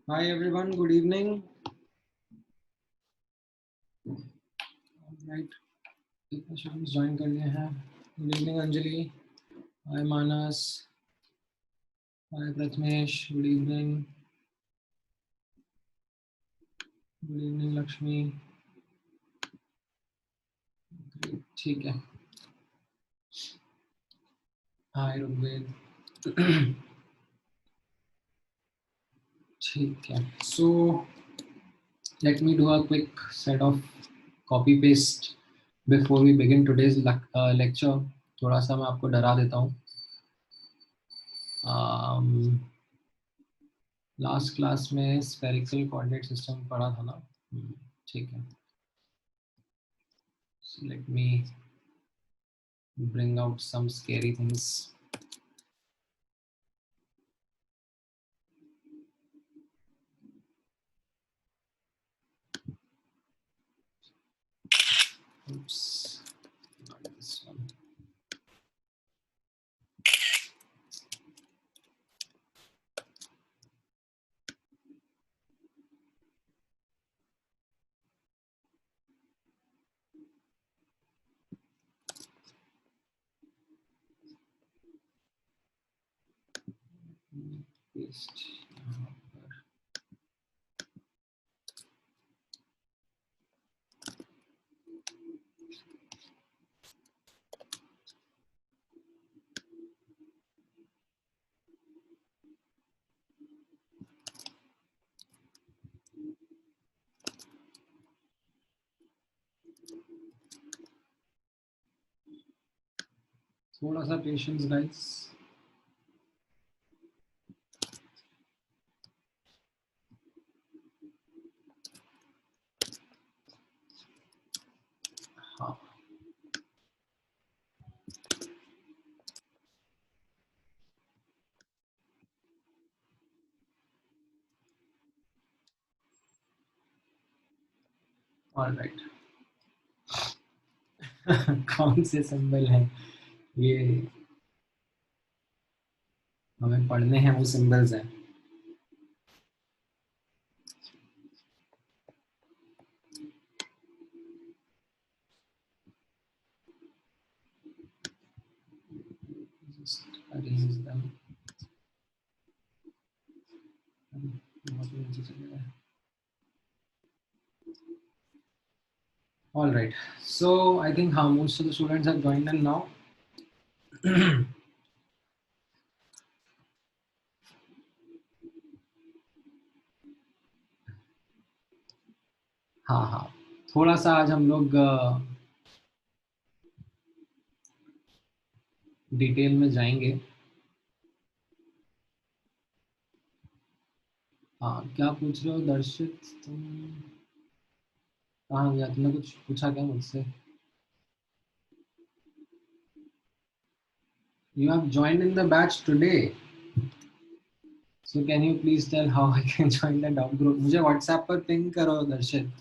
Hi everyone, good evening. Right, कितने students join कर लिए हैं? गुड इवनिंग अंजलि, हाय मानस, हाय प्रथमेश, गुड इवनिंग लक्ष्मी। ठीक है, हाय ऋग्वेद। ठीक है, so let me do a quick set of copy paste before we begin today's lecture. थोड़ा सा मैं आपको डरा देता हूँ। लास्ट क्लास में स्फेरिकल कोऑर्डिनेट सिस्टम पढ़ा था ना? ठीक है, so let me bring out some scary things. Oops, not this one. Paste यहाँ पर। थोड़ा सा पेशेंस गाइस। हाँ, ऑलराइट। कौन से सिंबल हैं ये? हमें पढ़ने हैं वो सिंबल्स हैं। Just arrange them. बहुत नीचे चले गए। All right, so I think how most of the students have joined in now. हाँ हाँ, थोड़ा सा आज हम लोग डिटेल में जाएंगे। हाँ, क्या पूछ रहे हो दर्शित तुम? कहाँ गया? तुमने कुछ पूछा क्या मुझसे? You have joined in the batch today. So can you please tell how I can join the down group? मुझे WhatsApp पर पिंग करो दर्शित.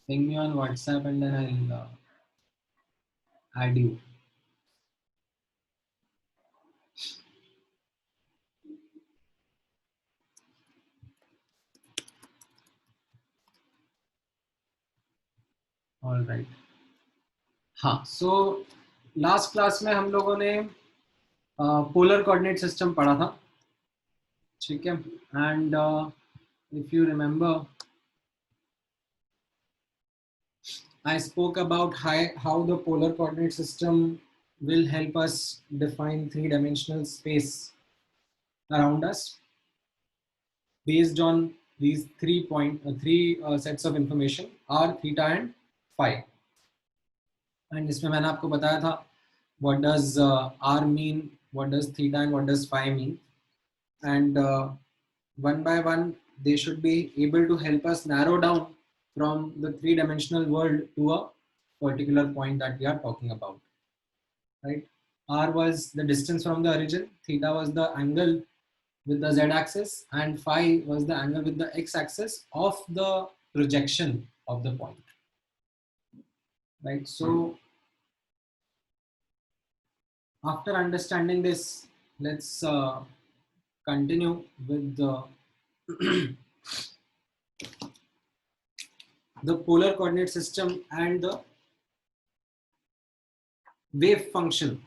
Ping me on WhatsApp and then I'll add you. All right. हाँ, so last class में हम लोगों ने polar coordinate system पढ़ा था, ठीक है? And if you remember, I spoke about how the polar coordinate system will help us define three-dimensional space around us based on these three sets of information, r, theta and phi. And इसमें मैंने आपको बताया था what does r mean, what does theta and what does phi mean, and one by one they should be able to help us narrow down from the three-dimensional world to a particular point that we are talking about, right? R was the distance from the origin, theta was the angle with the z-axis, and phi was the angle with the x-axis of the projection of the point, right? So after understanding this, let's continue with the polar coordinate system and the wave function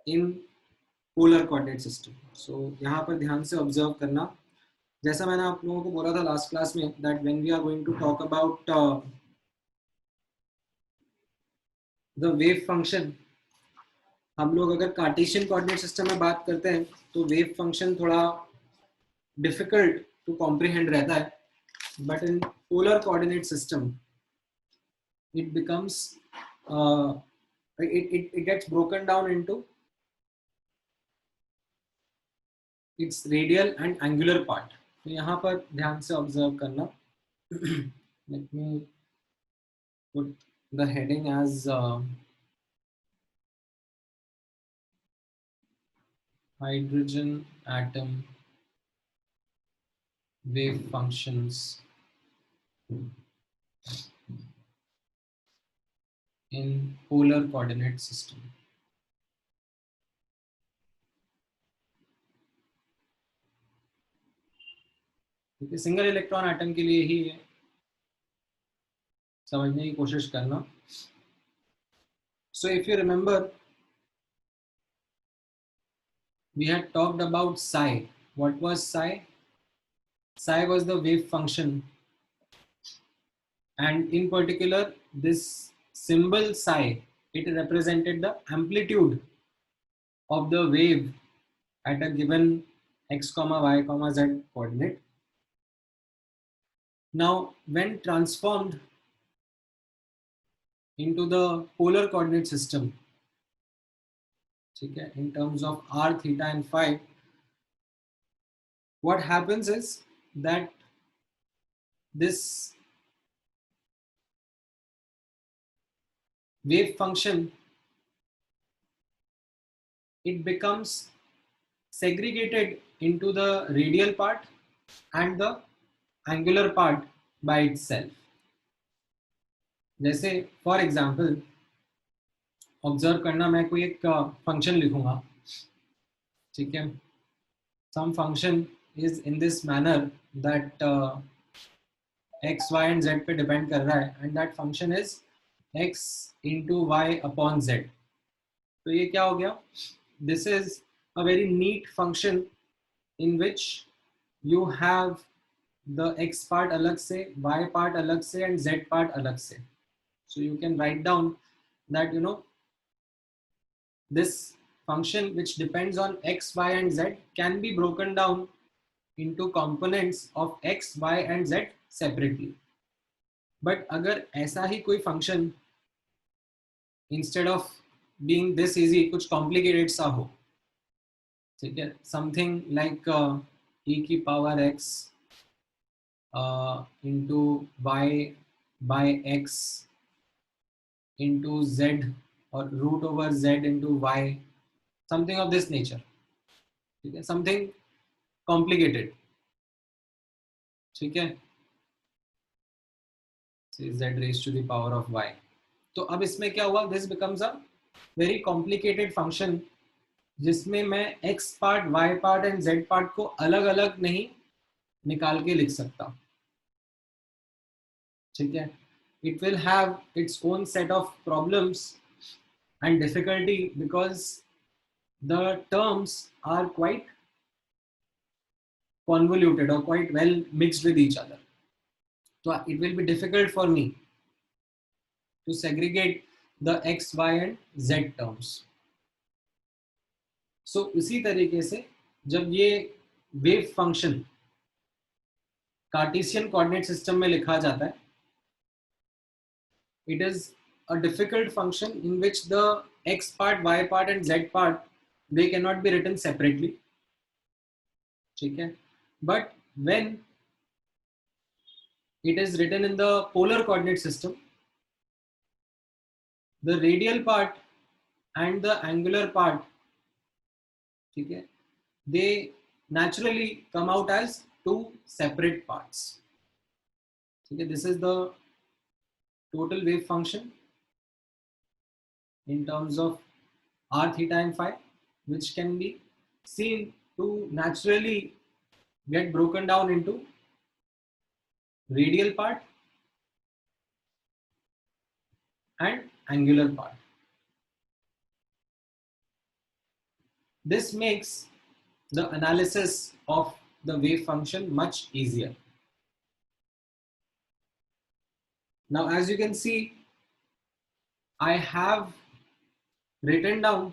in polar coordinate system. So यहाँ पर ध्यान से observe करना, जैसा मैंने आप लोगों को बोला था last class में, that when we are going to talk about the wave function, हम लोग अगर कार्टेशियन कोऑर्डिनेट सिस्टम में बात करते हैं तो वेव फंक्शन थोड़ा डिफिकल्ट टू कॉम्प्रिहेंड रहता है, but in polar coordinate system it becomes it gets broken down into its radial and angular part. तो यहाँ पर ध्यान से ऑब्जर्व करना. Let me put the heading as hydrogen atom wave functions in polar coordinate system. क्योंकि single electron atom के लिए ही समझने की कोशिश करना. So if you remember, we had talked about psi. What was psi? Psi was the wave function, and in particular this symbol psi, it represented the amplitude of the wave at a given x comma y comma z coordinate. Now when transformed into the polar coordinate system, okay, in terms of r, theta and phi, what happens is that this wave function, it becomes segregated into the radial part and the angular part by itself. जैसे for example observe करना, मैं कोई एक function लिखूंगा, ठीक है. Some function is in this manner that X Y and Z पे depend कर रहा है, and that function is X into Y upon Z. तो ये क्या हो गया? This is a very neat function in which you have the x part अलग से, y part अलग से and z part अलग से. So you can write down that this function which depends on x, y and z can be broken down into components of x, y and z separately. But अगर ऐसा ही कोई function instead of being this easy कुछ complicated सा हो, ठीक है, something like e की power x into y by x into z or root over z into y, something of this nature, ठीक है, something complicated, ठीक है, say z raised to the power of y. तो अब इसमें क्या हुआ? This becomes a very complicated function जिसमें मैं x part, y part and z part को अलग अलग नहीं निकाल के लिख सकता, ठीक है. It will have its own set of problems and difficulty because the terms are quite convoluted or quite well mixed with each other. So it will be difficult for me to segregate the x, y and z terms. So इसी तरीके से जब ये wave function Cartesian coordinate system में लिखा जाता है, it is a difficult function in which the x part, y part and z part, they cannot be written separately, ठीक है. But when it is written in the polar coordinate system, the radial part and the angular part, ठीक है, they naturally come out as two separate parts, ठीक है. This is the total wave function in terms of r, theta and phi, which can be seen to naturally get broken down into radial part and angular part. This makes the analysis of the wave function much easier. Now, as you can see, I have written down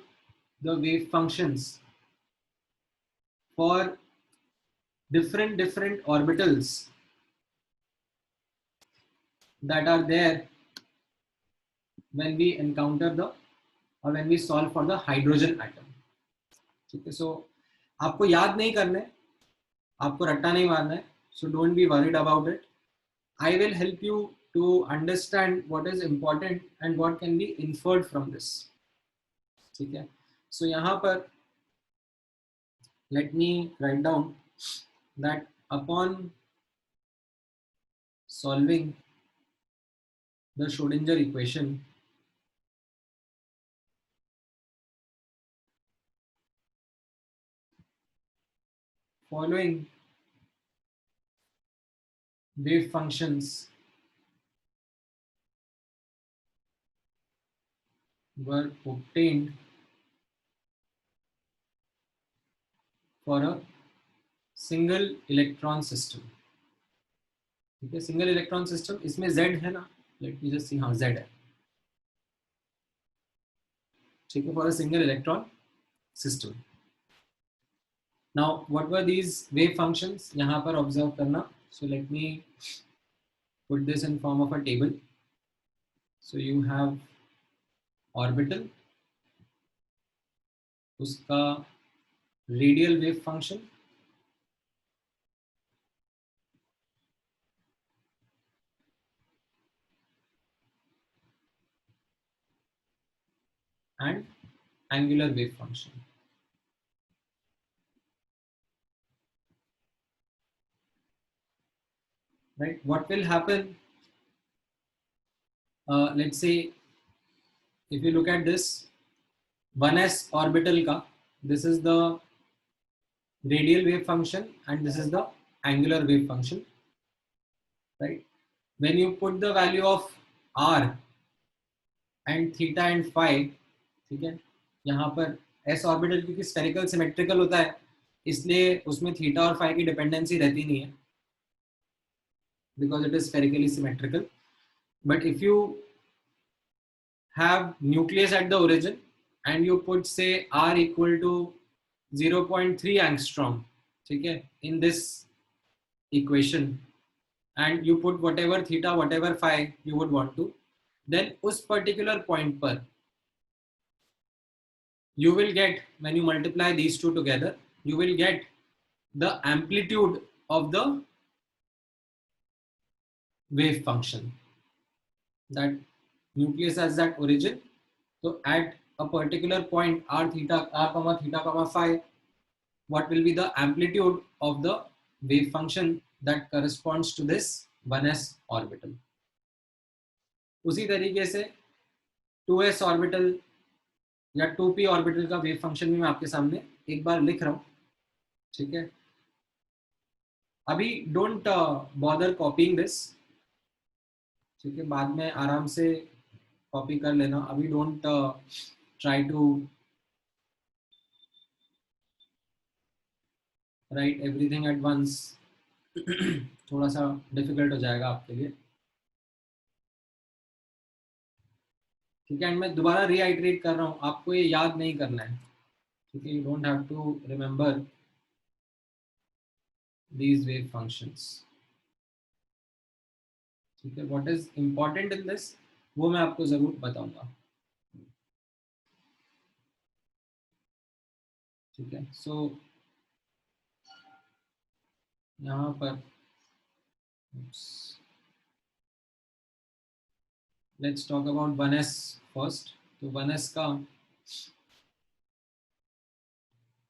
the wave functions for different orbitals that are there when we encounter the or when we solve for the hydrogen atom. ठीक है, so आपको याद नहीं करना है, आपको रट्टा नहीं मारना है, so don't be worried about it. I will help you to understand what is important and what can be inferred from this. ठीक है, so यहाँ पर let me write down that upon solving the Schrodinger equation, following wave functions were obtained for a single electron system. ठीक है, single electron system, इसमें Z है ना, let me just see, हाँ Z है, ठीक है, for a single electron system. Now what were these wave functions, यहाँ पर ऑब्जर्व करना. So let me put this in form of a table. So you have orbital, उसका radial wave function, and angular wave function. Right? What will happen? Let's say if you look at this 1s orbital ka, this is the radial wave function and this is the angular wave function. Right? When you put the value of r and theta and phi, ठीक है, यहाँ पर s orbital क्योंकि spherical symmetrical होता है, इसलिए उसमें theta और फाई की डिपेंडेंसी रहती नहीं है, because it is spherically symmetrical. But if you have nucleus at the origin and you put say r equal to 0.3 angstrom, ठीक है, in this equation, and you put whatever theta whatever phi you would want to, then उस particular point पर you will get, when you multiply these two together, you will get the amplitude of the wave function. That nucleus as that origin, so at a particular point r theta r comma theta comma phi, what will be the amplitude of the wave function that corresponds to this 1s orbital. उसी तरीके से 2s orbital या 2p orbital का wave function भी मैं आपके सामने एक बार लिख रहा हूं. ठीक है, अभी डोंट बॉदर कॉपिंग दिस, ठीक है, बाद में आराम से कॉपी कर लेना. अभी don't try to write everything at once, थोड़ा सा डिफिकल्ट हो जाएगा आपके लिए. ठीक है, एंड मैं दोबारा रीआइट्रेट कर रहा हूँ, आपको ये याद नहीं करना है. ठीक है, you don't have to remember these wave functions. ठीक है, what is important in this वो मैं आपको जरूर बताऊंगा. ठीक है, सो यहाँ पर let's talk about 1s first. तो 1s का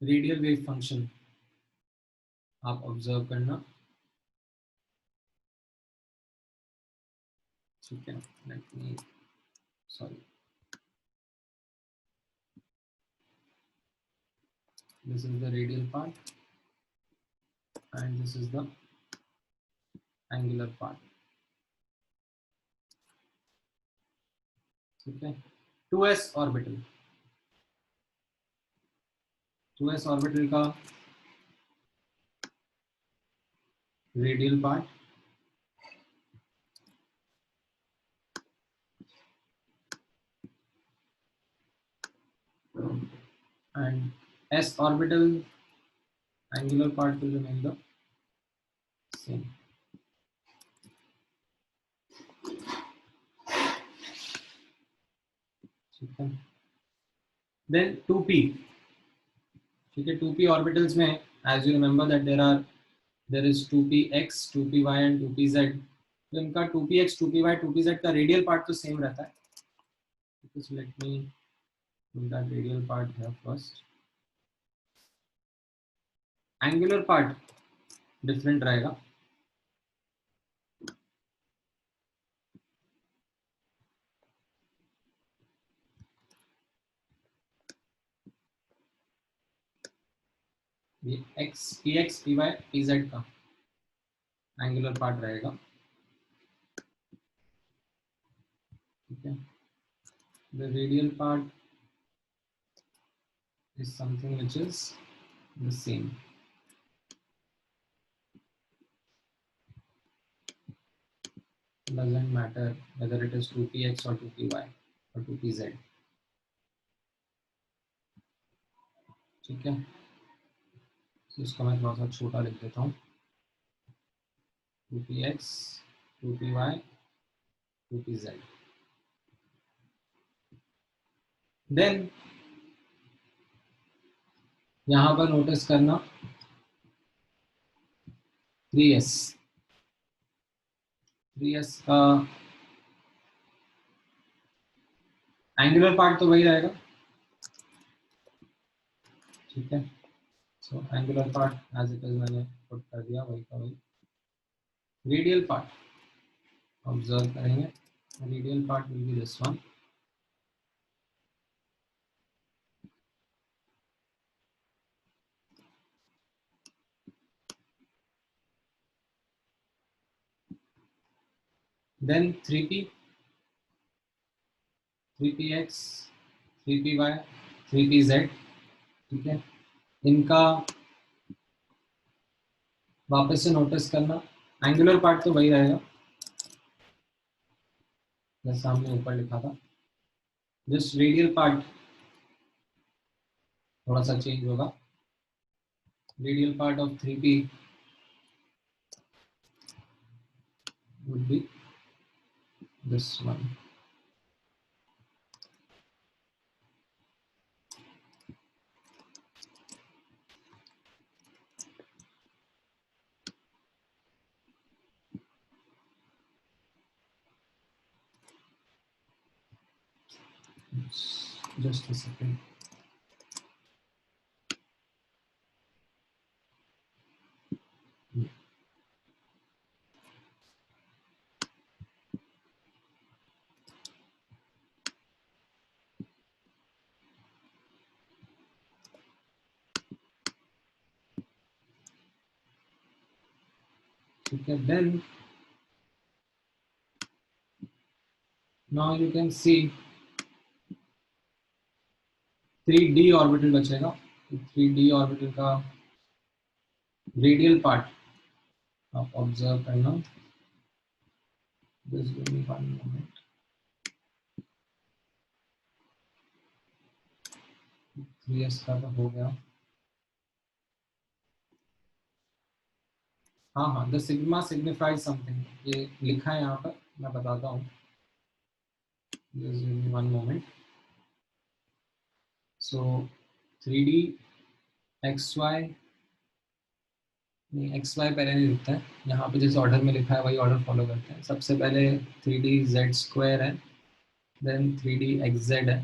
रेडियल वेव फंक्शन आप ऑब्जर्व करना. ठीक है, let me sorry This is the radial part, and this is the angular part. Okay, 2s orbital. 2s orbital का radial part and s orbital angular part will remain the same. Okay. Then 2p. ठीक है, 2p orbitals में as you remember that there is 2px 2py and 2pz. तो इनका 2px 2py 2pz का radial part तो same रहता है. Just let me put that radial part here first. Angular part different रहेगा. ये x px py pz का angular part रहेगा. ठीक है, the radial part is something which is the same. Doesn't matter whether it is 2px or 2py or 2pz. ठीक है, तो इसको मैं थोड़ा सा छोटा लिख देता हूँ. 2px 2py 2pz. देन यहाँ पर नोटिस करना 3s. 3s का एंगुलर पार्ट तो वही रहेगा. ठीक है, so angular part as it is मैंने पुट कर दिया वही का वही. रेडियल पार्ट ऑब्जर्व करेंगे. Radial part will be this one. Then 3p 3px 3py 3pz. ठीक है, इनका वापस से नोटिस करना. एंगुलर पार्ट तो वही रहेगा जैसा हमने ऊपर लिखा था. जस्ट रेडियल पार्ट थोड़ा सा चेंज होगा. Radial part of 3p would be this one. Just a second. Okay, then now you can see 3d orbital बचेगा. 3d ऑर्बिटल का रेडियल पार्ट आप ऑब्जर्व करना. Just give me 1 moment. 3s का तो हो गया. हाँ हाँ, द सिग्मा सिग्निफाइज समथिंग ये लिखा है यहाँ पर. मैं बताता हूँ. Just give me 1 moment. So 3d xy नहीं, एक्स वाई पहले नहीं लिखता है. यहाँ पे जिस ऑर्डर में लिखा है वही ऑर्डर फॉलो करते हैं. सबसे पहले 3d z स्क्वायर है, देन 3d xz है.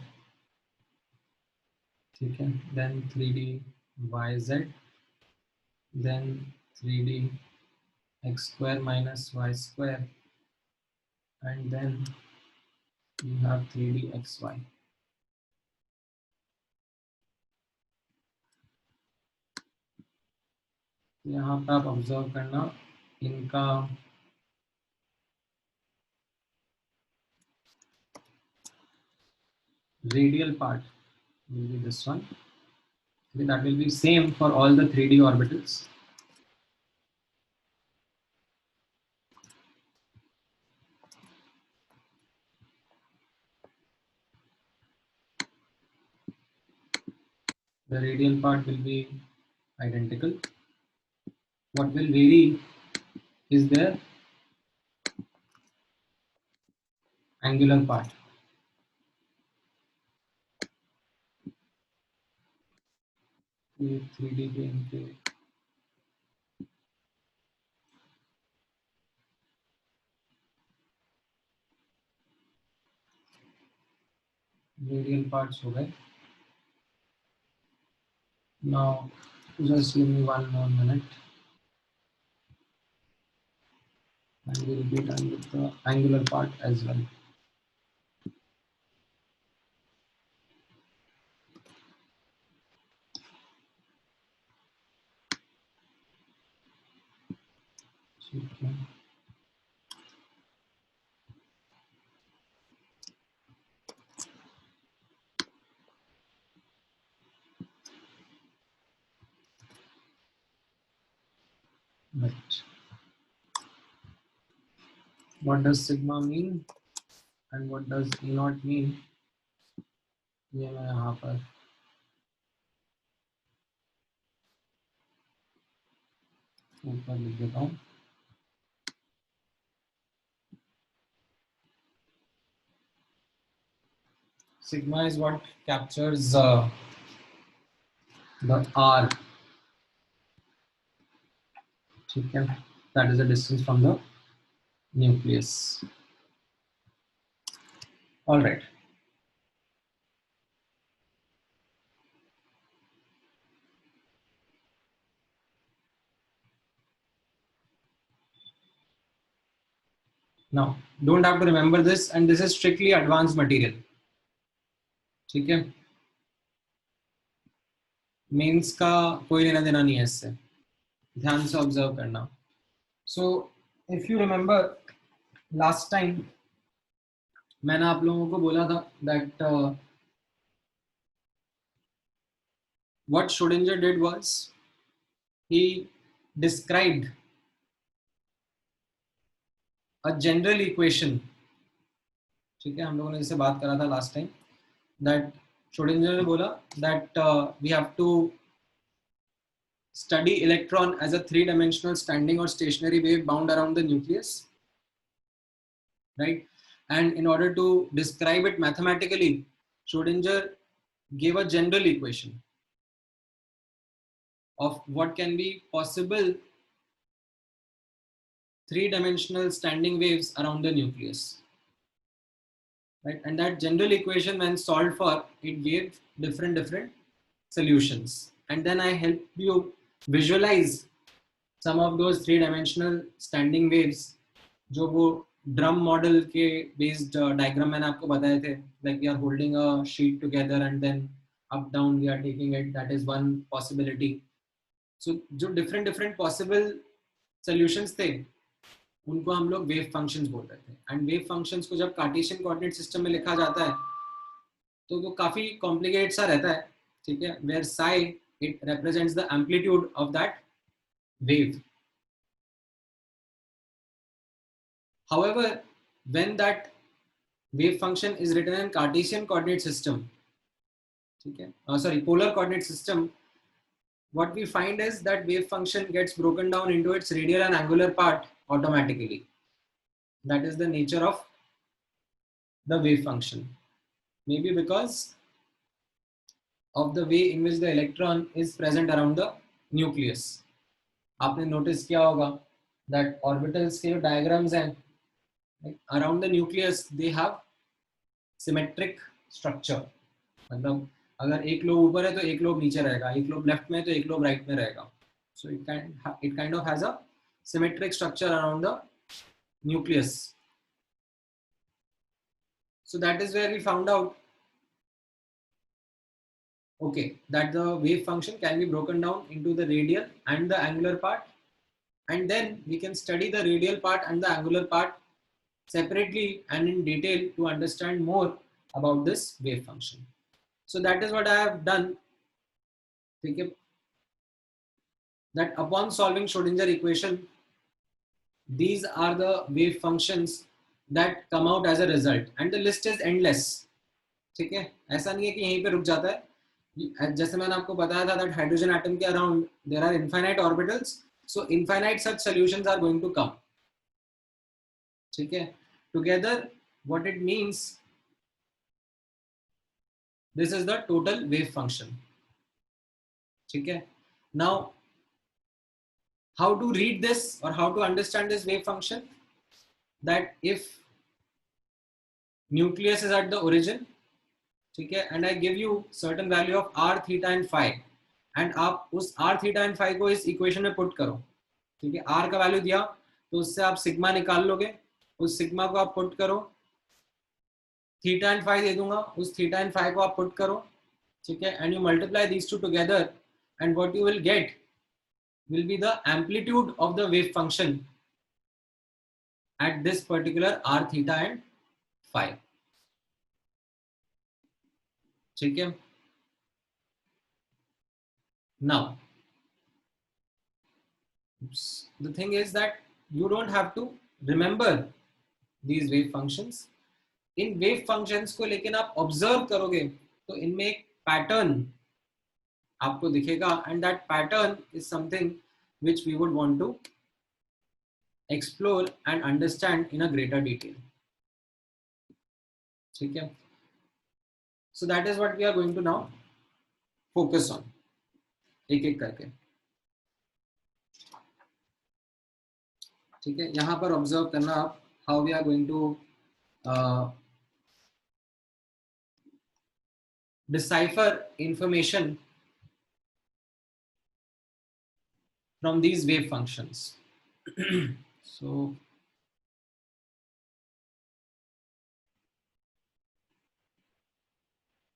ठीक है, then 3d yz, then 3d x square minus y square, and then you have 3d xy. यहाँ पे आप ऑब्जर्व करना इनका radial part will be this one. Okay, that will be same for all the 3D orbitals. The radial part will be identical. What will vary is their angular part. ये 3D के इनके radial parts हो गए. Now just give me one more minute and we'll be done with the angular part as well. Okay. Right. What does sigma mean and what does E naught mean? ये मैं यहाँ पर ऊपर लिख देता हूँ. Sigma is what captures the R. Okay. That is the distance from the nucleus. All right. Now, don't have to remember this, and this is strictly advanced material. ठीक है. मेंस का कोई लेना देना नहीं है इससे. ध्यान से ऑब्जर्व करना. So, if you remember last time मैंने आप लोगों को बोला था that what Schrodinger did was he described a general equation. ठीक है, हम लोगों ने इससे बात करा था लास्ट टाइम. That Schrodinger ने बोला that we have to study electron as a three-dimensional standing or stationary wave bound around the nucleus, right? And in order to describe it mathematically, Schrodinger gave a general equation of what can be possible three-dimensional standing waves around the nucleus, right? And that general equation, when solved for, it gave different solutions. And then I helped you visualize some of those three-dimensional standing waves जो वो drum model के based diagram मैंने आपको बताए थे. Like we are holding a sheet together and then up down we are taking it. That is one possibility. So जो different possible solutions थे उनको हम लोग वेव फंक्शंस बोलते थे. एंड वेव फंक्शंस को जब कार्टेशियन कोऑर्डिनेट सिस्टम में लिखा जाता है तो वो काफी कॉम्प्लिकेट सा रहता है. ठीक है. Where psi it represents the amplitude of that wave. However, when that wave function is written in Cartesian coordinate system, okay, sorry, polar coordinate system, what we find is that wave function gets broken down into its radial and angular part automatically. That is the nature of the wave function. Maybe because of the way in which the electron is present around the nucleus. आपने notice किया होगा that orbitals के जो diagrams हैं around the nucleus they have symmetric structure. मतलब अगर एक lobe ऊपर है तो एक लोब नीचे रहेगा, एक लोब लेफ्ट में है तो एक लोब राइट में रहेगा. So it kind of has a symmetric structure around the nucleus. So that is where we found out Okay, that the wave function can be broken down into the radial and the angular part, and then we can study the radial part and the angular part separately and in detail to understand more about this wave function. So that is what I have done. Okay, that upon solving Schrodinger equation, these are the wave functions that come out as a result, and the list is endless. ठीक है, ऐसा नहीं है कि यहीं पे रुक जाता है. जैसे मैंने आपको बताया था that hydrogen atom के around there are infinite orbitals, so infinite such solutions are going to come. ठीक है, together what it means, this is the total wave function. ठीक है, now how to read this or how to understand this wave function, that if nucleus is at the origin, ठीक है, and I give you certain value of r, theta and phi, and आप उस r, theta and phi को इस equation में put करो. ठीक है, r का वैल्यू दिया तो उससे आप सिग्मा निकाल लोगे, उस सिग्मा को आप पुट करो, थीटा एंड फाई दे दूंगा, उस थीटा एंड फाई को आप पुट करो. ठीक है, and you multiply these two together, and what you will gate will be the amplitude of the wave function at this particular r, theta and phi. ठीक है, now the thing is that you don't have to remember these wave functions. In wave functions को लेकिन आप observe करोगे तो इनमें एक pattern आपको दिखेगा, and that pattern is something which we would want to explore and understand in a greater detail. ठीक है, so that is what we are going to now focus on, एक एक करके. ठीक है, यहाँ पर ऑब्जर्व करना आप how we are going to decipher information from these wave functions. So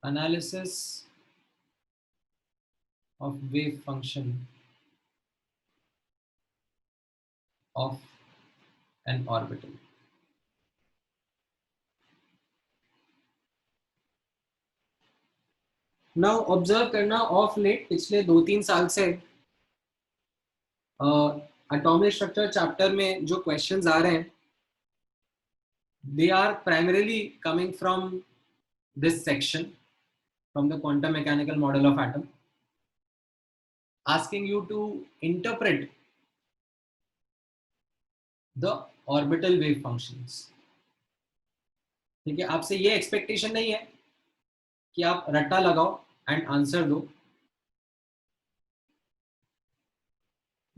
analysis of wave function of an orbital. Now observe करना ऑफ लेट पिछले 2-3 साल से एटॉमिक स्ट्रक्चर चैप्टर में जो क्वेश्चंस आ रहे हैं, they are primarily coming from this section, from the quantum mechanical model of atom, asking you to interpret the orbital wave functions. ठीक है, आपसे ये एक्सपेक्टेशन नहीं है कि आप रट्टा लगाओ एंड आंसर दो.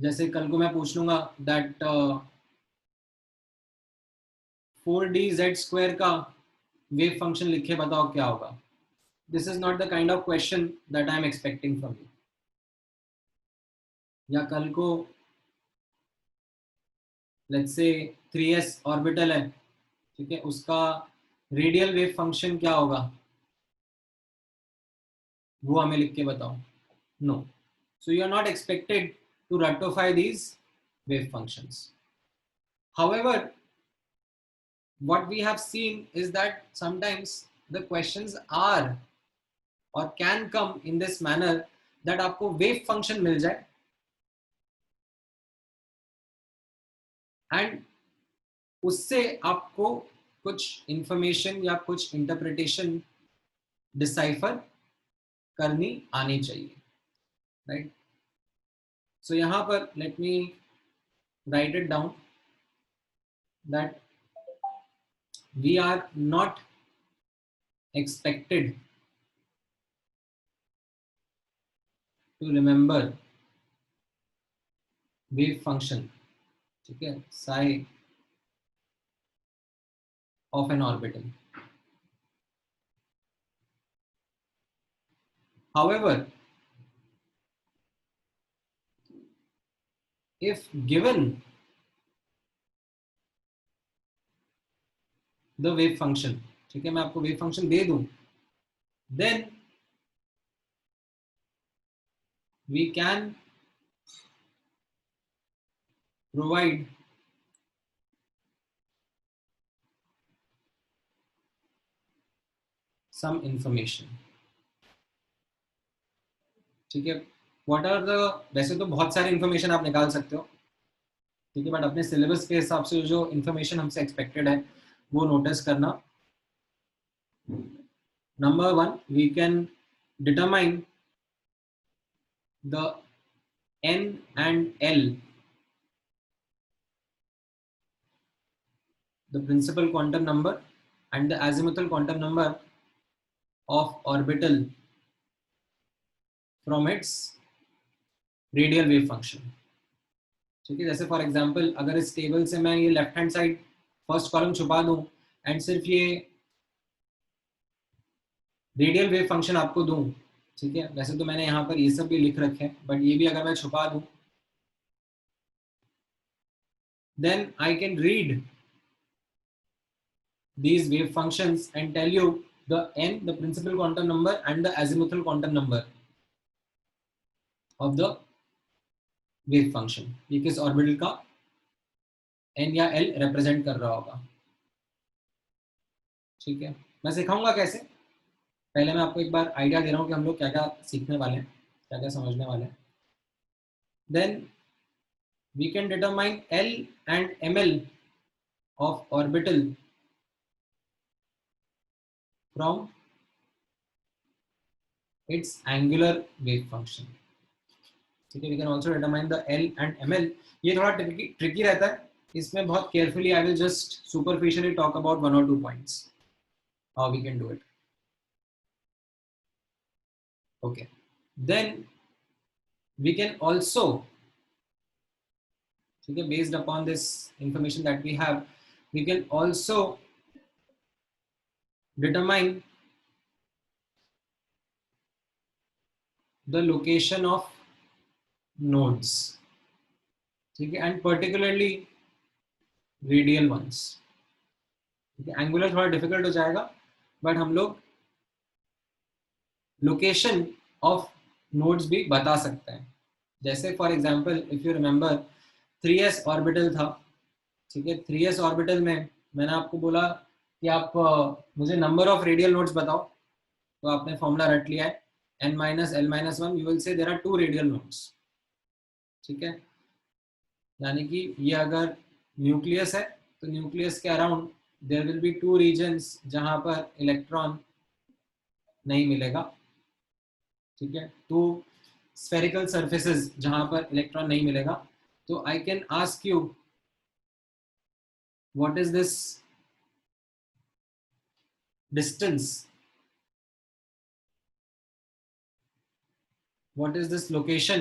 जैसे कल को मैं पूछ लूंगा दैट 4dz² का वेव फंक्शन लिखे बताओ क्या होगा. This is not the kind of question that I am expecting from you. या कल को लेट्स से 3s ऑर्बिटल है, ठीक है, उसका रेडियल वेव फंक्शन क्या होगा वो हमें लिख के बताओ. No, so you are not expected to rectify these wave functions. However, what we have seen is that sometimes the questions are or can come in this manner that आपको wave function मिल जाए and उससे आपको कुछ information या कुछ interpretation decipher करनी आनी चाहिए, right? So यहाँ पर let me write it down that we are not expected to remember wave function, ठीक है, psi of an orbital. However, if given the wave function, ठीक है, मैं आपको wave function दे दूं, then we can provide some information. ठीक है, what are the, वैसे तो बहुत सारी इंफॉर्मेशन आप निकाल सकते हो, ठीक है, बट अपने सिलेबस के हिसाब से जो इंफॉर्मेशन हमसे एक्सपेक्टेड है वो नोटिस करना. Number one, we can determine the n and l, the principal quantum number and the azimuthal quantum number of orbital from its radial wave function. ठीक है, जैसे फॉर एग्जांपल अगर इस टेबल से मैं ये left hand side first column छुपा दूं एंड सिर्फ ये रेडियल वेव फंक्शन आपको दूं, ठीक है, वैसे तो मैंने यहाँ पर ये सब भी लिख रखे हैं, बट ये भी अगर मैं छुपा दूं, then I can read these wave functions and tell you the n, the principal quantum number and the azimuthal quantum number of the wave function. ये किस ऑर्बिटल का n या l रिप्रेजेंट कर रहा होगा. ठीक है, मैं सिखाऊंगा कैसे. पहले मैं आपको एक बार आइडिया दे रहा हूँ कि हम लोग क्या क्या सीखने वाले हैं, क्या क्या समझने वाले हैं. Then we can determine l and ml of orbital from its angular wave function. ठीक है, we can also determine the l and ml. ये थोड़ा ट्रिकी रहता है, इसमें बहुत carefully I will just superficially talk about 1 or 2 points how we can do it. Okay, then we can also, okay, based upon this information that we have, we can also determine the location of nodes, okay, and particularly radial ones. Okay, angular थोड़ा difficult हो जाएगा, but हम लोग location of nodes भी बता सकते हैं. जैसे for example if you remember 3s orbital था, ठीक है, 3s ऑर्बिटल में मैंने आपको बोला कि आप मुझे नंबर ऑफ रेडियल नोड्स बताओ, तो आपने फॉर्मूला रट लिया है n minus l minus 1, you will say there are 2 radial nodes. ठीक है, यानी कि ये अगर न्यूक्लियस है तो न्यूक्लियस के around there will be 2 regions जहां पर इलेक्ट्रॉन नहीं मिलेगा. ठीक है, टू स्फेरिकल सरफेसेस जहां पर इलेक्ट्रॉन नहीं मिलेगा. तो I can ask you what is this distance, what is this location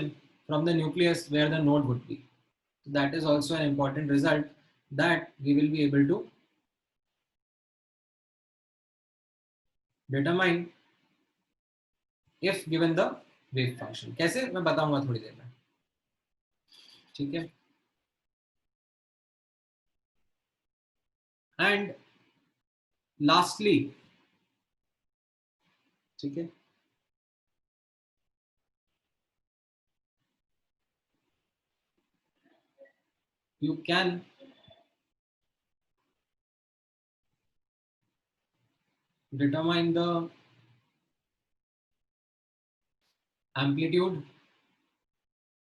from the nucleus where the node would be. So that is also an important result that we will be able to determine if given the wave function. कैसे मैं बताऊंगा थोड़ी देर में. ठीक है, and lastly, ठीक है, you can determine the amplitude,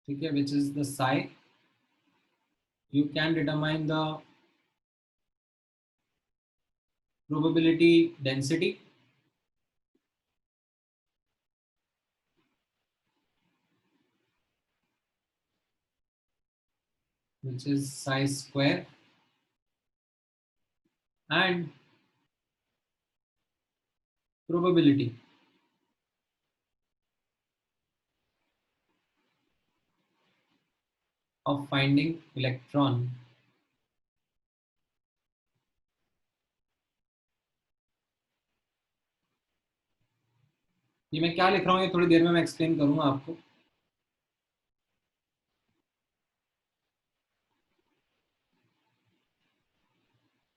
ठीक है, which is the psi. You can determine the probability density, which is psi square, and probability of finding electron. ये मैं क्या लिख रहा हूँ ये थोड़ी देर में मैं एक्सप्लेन करूंगा आपको.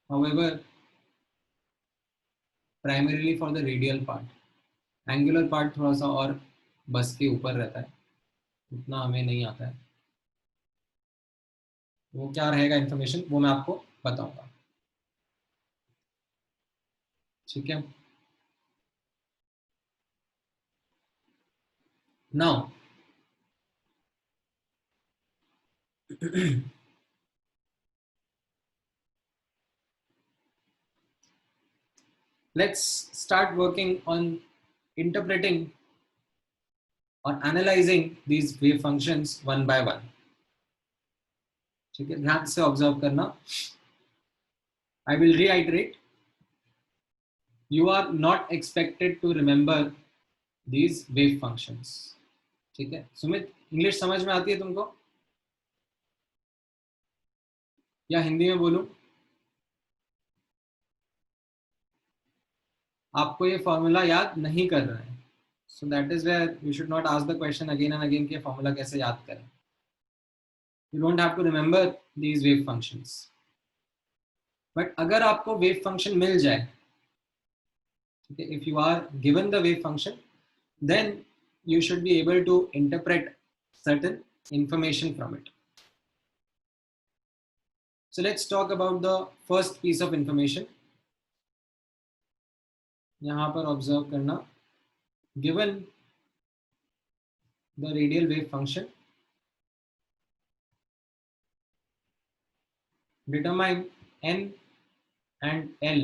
However, primarily for the radial part, angular part थोड़ा सा और बस के ऊपर रहता है. उतना हमें नहीं आता है। वो क्या रहेगा इंफॉर्मेशन, वो मैं आपको बताऊंगा। ठीक है, now let's start working on interpreting or analyzing these wave functions one by one. ठीक है, ध्यान से ऑब्जर्व करना। I will reiterate, you are not expected to remember these wave functions. ठीक है सुमित, इंग्लिश समझ में आती है तुमको या हिंदी में बोलूं? आपको ये फॉर्मूला याद नहीं कर रहा है, so that is where you should not ask the question again and again कि फॉर्मूला कैसे याद करें। You don't have to remember these wave functions. But अगर आपको वेव फंक्शन मिल जाए, ठीक है, if you are given the wave function, then you should be able to interpret certain information from it. So let's talk about the first piece of information. यहाँ पर observe करना, given the radial wave function, determine n and l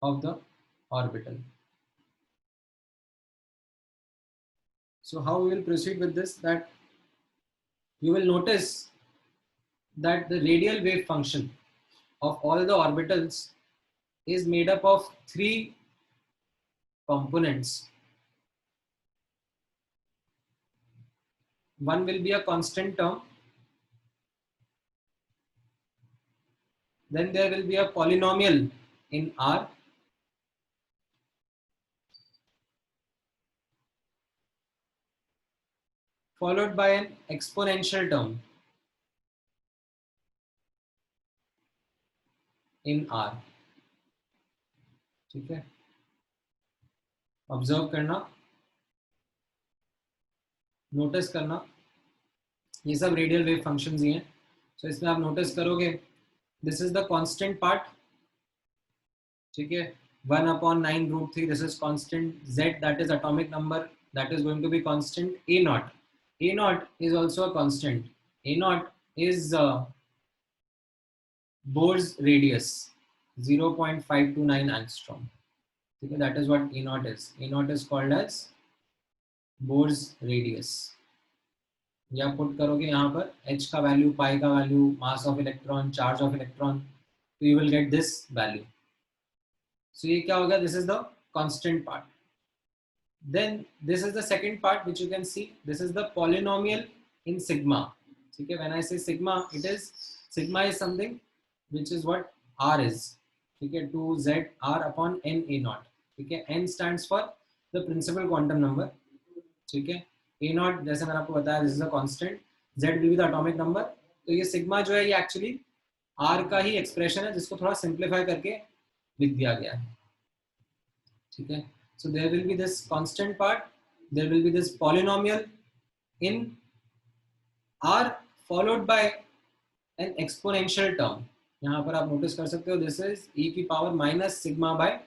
of the orbital. So how we will proceed with this, that you will notice that the radial wave function of all the orbitals is made up of three components. One will be a constant term, then there will be a polynomial in R, followed by an exponential term in R. ठीक है, observe करना, notice करना, ये सब radial wave functions ही हैं। सो इसमें आप notice करोगे, this is the constant part, ठीक है, 1/9√3, this is constant. Z, that is atomic number, that is going to be constant. A naught is also a constant. A naught is Bohr's radius, 0.529 angstrom. ठीक है, that is what A naught is. A naught is called as Bohr's radius. या put करोगे यहाँ पर h का value, pi का value, mass of electron, charge of electron, तो you will get this value. So ये क्या हो गया, this is the constant part. Then this is the second part which you can see, this is the polynomial in sigma. ठीक है, when I say sigma, it is, sigma is something which is what r is, ठीक है, 2zr upon n A0। ठीक है, n stands for the principal quantum number। ठीक है, A0 जैसे मैंने आपको बताया, this is a constant, z will be the atomic number। तो ये सिग्मा जो है ये एक्चुअली r का ही एक्सप्रेशन है, जिसको थोड़ा सिंप्लीफाई करके लिख दिया गया है। ठीक है, so there will be this constant part, there will be this polynomial in r followed by an exponential term। यहाँ पर आप नोटिस कर सकते हो, दिस इज e की power minus sigma bye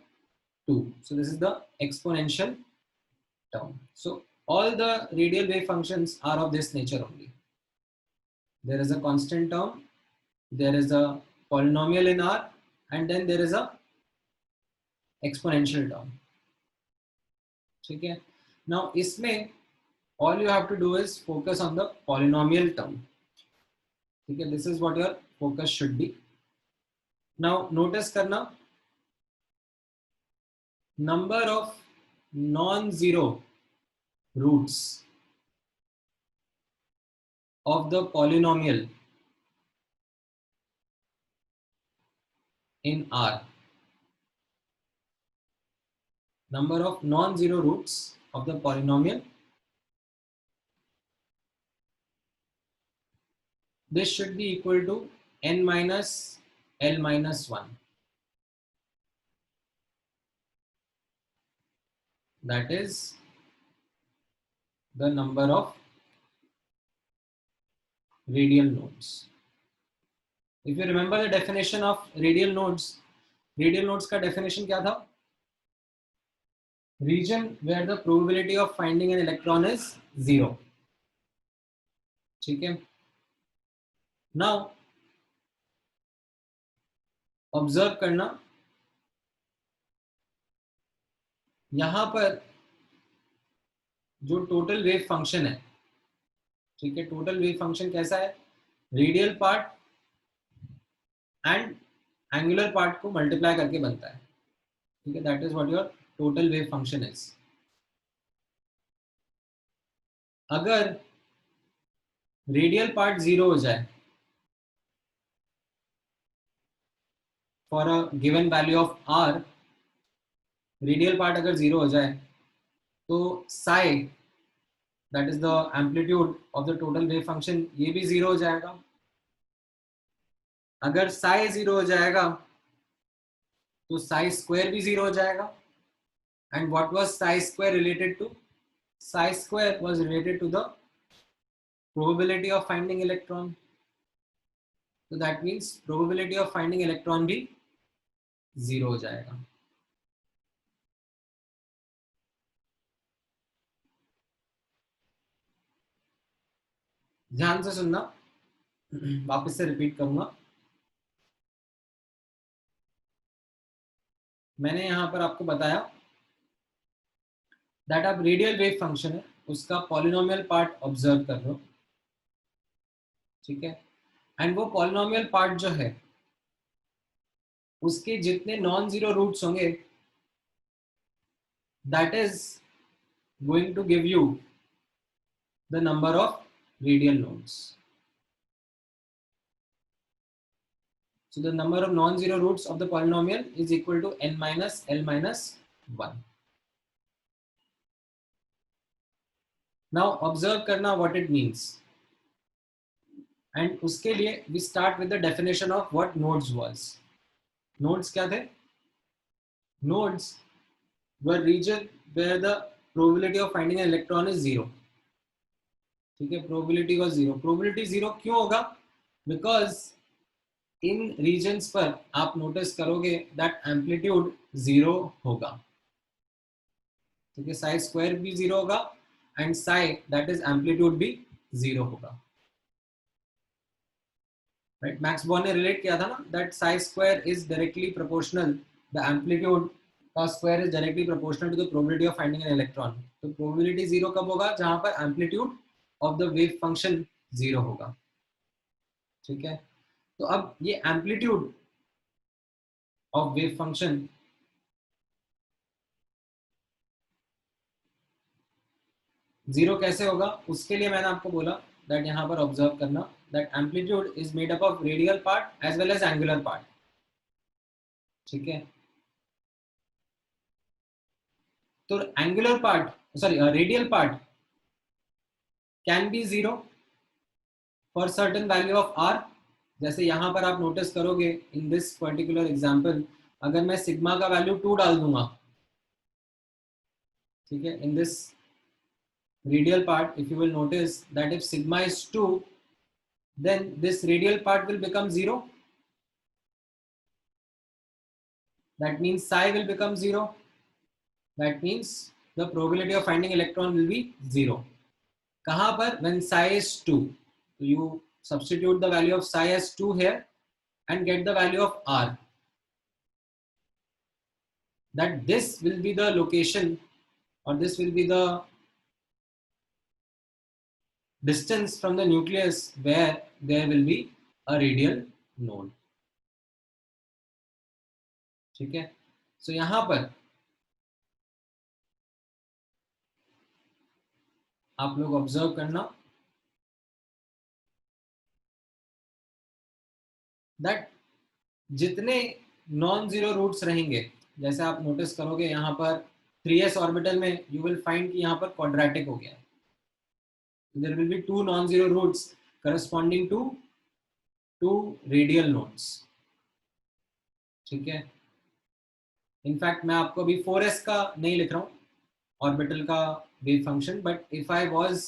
2, so this is the exponential term। So all the radial wave functions are of this nature only. There is a constant term, there is a polynomial in R, and then there is a exponential term। ठीक है, now इसमें all you have to do is focus on the polynomial term। ठीक है, this is what your focus should be। now notice करना, number of non-zero roots of the polynomial in R, number of non-zero roots of the polynomial, this should be equal to n minus l minus 1, that is the number of radial nodes. If you remember the definition of radial nodes का definition क्या था? Region where the probability of finding an electron is 0. ठीक है? Now observe करना, यहां पर जो total wave function है, ठीक है, टोटल वेव फंक्शन कैसा है? Radial part and angular part को मल्टीप्लाई करके बनता है, ठीक है, that is what your total wave function is. अगर रेडियल पार्ट 0 हो जाए for a given value of r, radial part अगर 0 हो जाए तो Sai, that is the amplitude of the total wave function, ये भी 0 हो जाएगा. अगर साई 0 हो जाएगा तो साई स्क्वायर भी 0 हो जाएगा. And what was psi square related to? Psi square was related to the probability of finding electron. So that means probability of finding electron भी 0 हो जाएगा. ध्यान से सुनना, वापस से रिपीट करूंगा. मैंने यहां पर आपको बताया दैट आप रेडियल वेव फंक्शन है उसका पॉलिनोमियल पार्ट ऑब्जर्व कर लो, ठीक है, एंड वो पॉलिनोमियल पार्ट जो है उसके जितने नॉन जीरो रूट्स होंगे that is going to give you the number of radial nodes. So the number of non-zero roots of the polynomial is equal to n minus l minus 1. Now observe करना what it means. And उसके लिए we start with the definition of what nodes was. Nodes क्या थे? Nodes were region where the probability of finding an electron is 0. ठीक है, probability was 0. Probability 0 क्यों होगा? Because in regions पर आप नोटिस करोगे दैट एम्पलीट्यूड 0 होगा, ठीक है, साई स्क्वायर भी 0 होगा and psi that is amplitude भी 0 होगा. राइट, मैक्स बोर्न ने रिलेट किया था ना that psi square is directly proportional, the amplitude का square is directly proportional to the probability of finding an electron. तो प्रोबेबिलिटी 0 कब होगा? जहां पर amplitude of the wave function 0 होगा, ठीक है. तो अब ये amplitude of wave function zero कैसे होगा, उसके लिए मैंने आपको बोला दैट यहां पर ऑब्जर्व करना that amplitude is made up of radial part as well as angular part, ठीक है. तो angular part, sorry radial part can be 0 for certain value of r. जैसे यहां पर आप नोटिस करोगे इन दिस पर्टिकुलर एग्जांपल, अगर मैं सिग्मा का वैल्यू 2 डाल दूंगा, ठीक है, in this radial part, if you will notice that if sigma is 2, then this radial part will become 0. That means psi will become 0. That means the probability of finding electron will be 0. कहाँ पर? When psi is 2. So you substitute the value of psi as 2 here and get the value of r. That this will be the location, or this will be the distance from the nucleus where there will be a radial node, ठीक है. सो यहां पर आप लोग observe करना that जितने non zero roots रहेंगे, जैसे आप नोटिस करोगे यहां पर 3s ऑर्बिटल में यू विल फाइंड कि यहां पर क्वाड्रेटिक हो गया. There will be 2 non zero roots corresponding to 2 radial nodes, ठीक है. इनफैक्ट मैं आपको अभी 4s का नहीं लिख रहा हूं, ऑर्बिटल का wave function, but if I was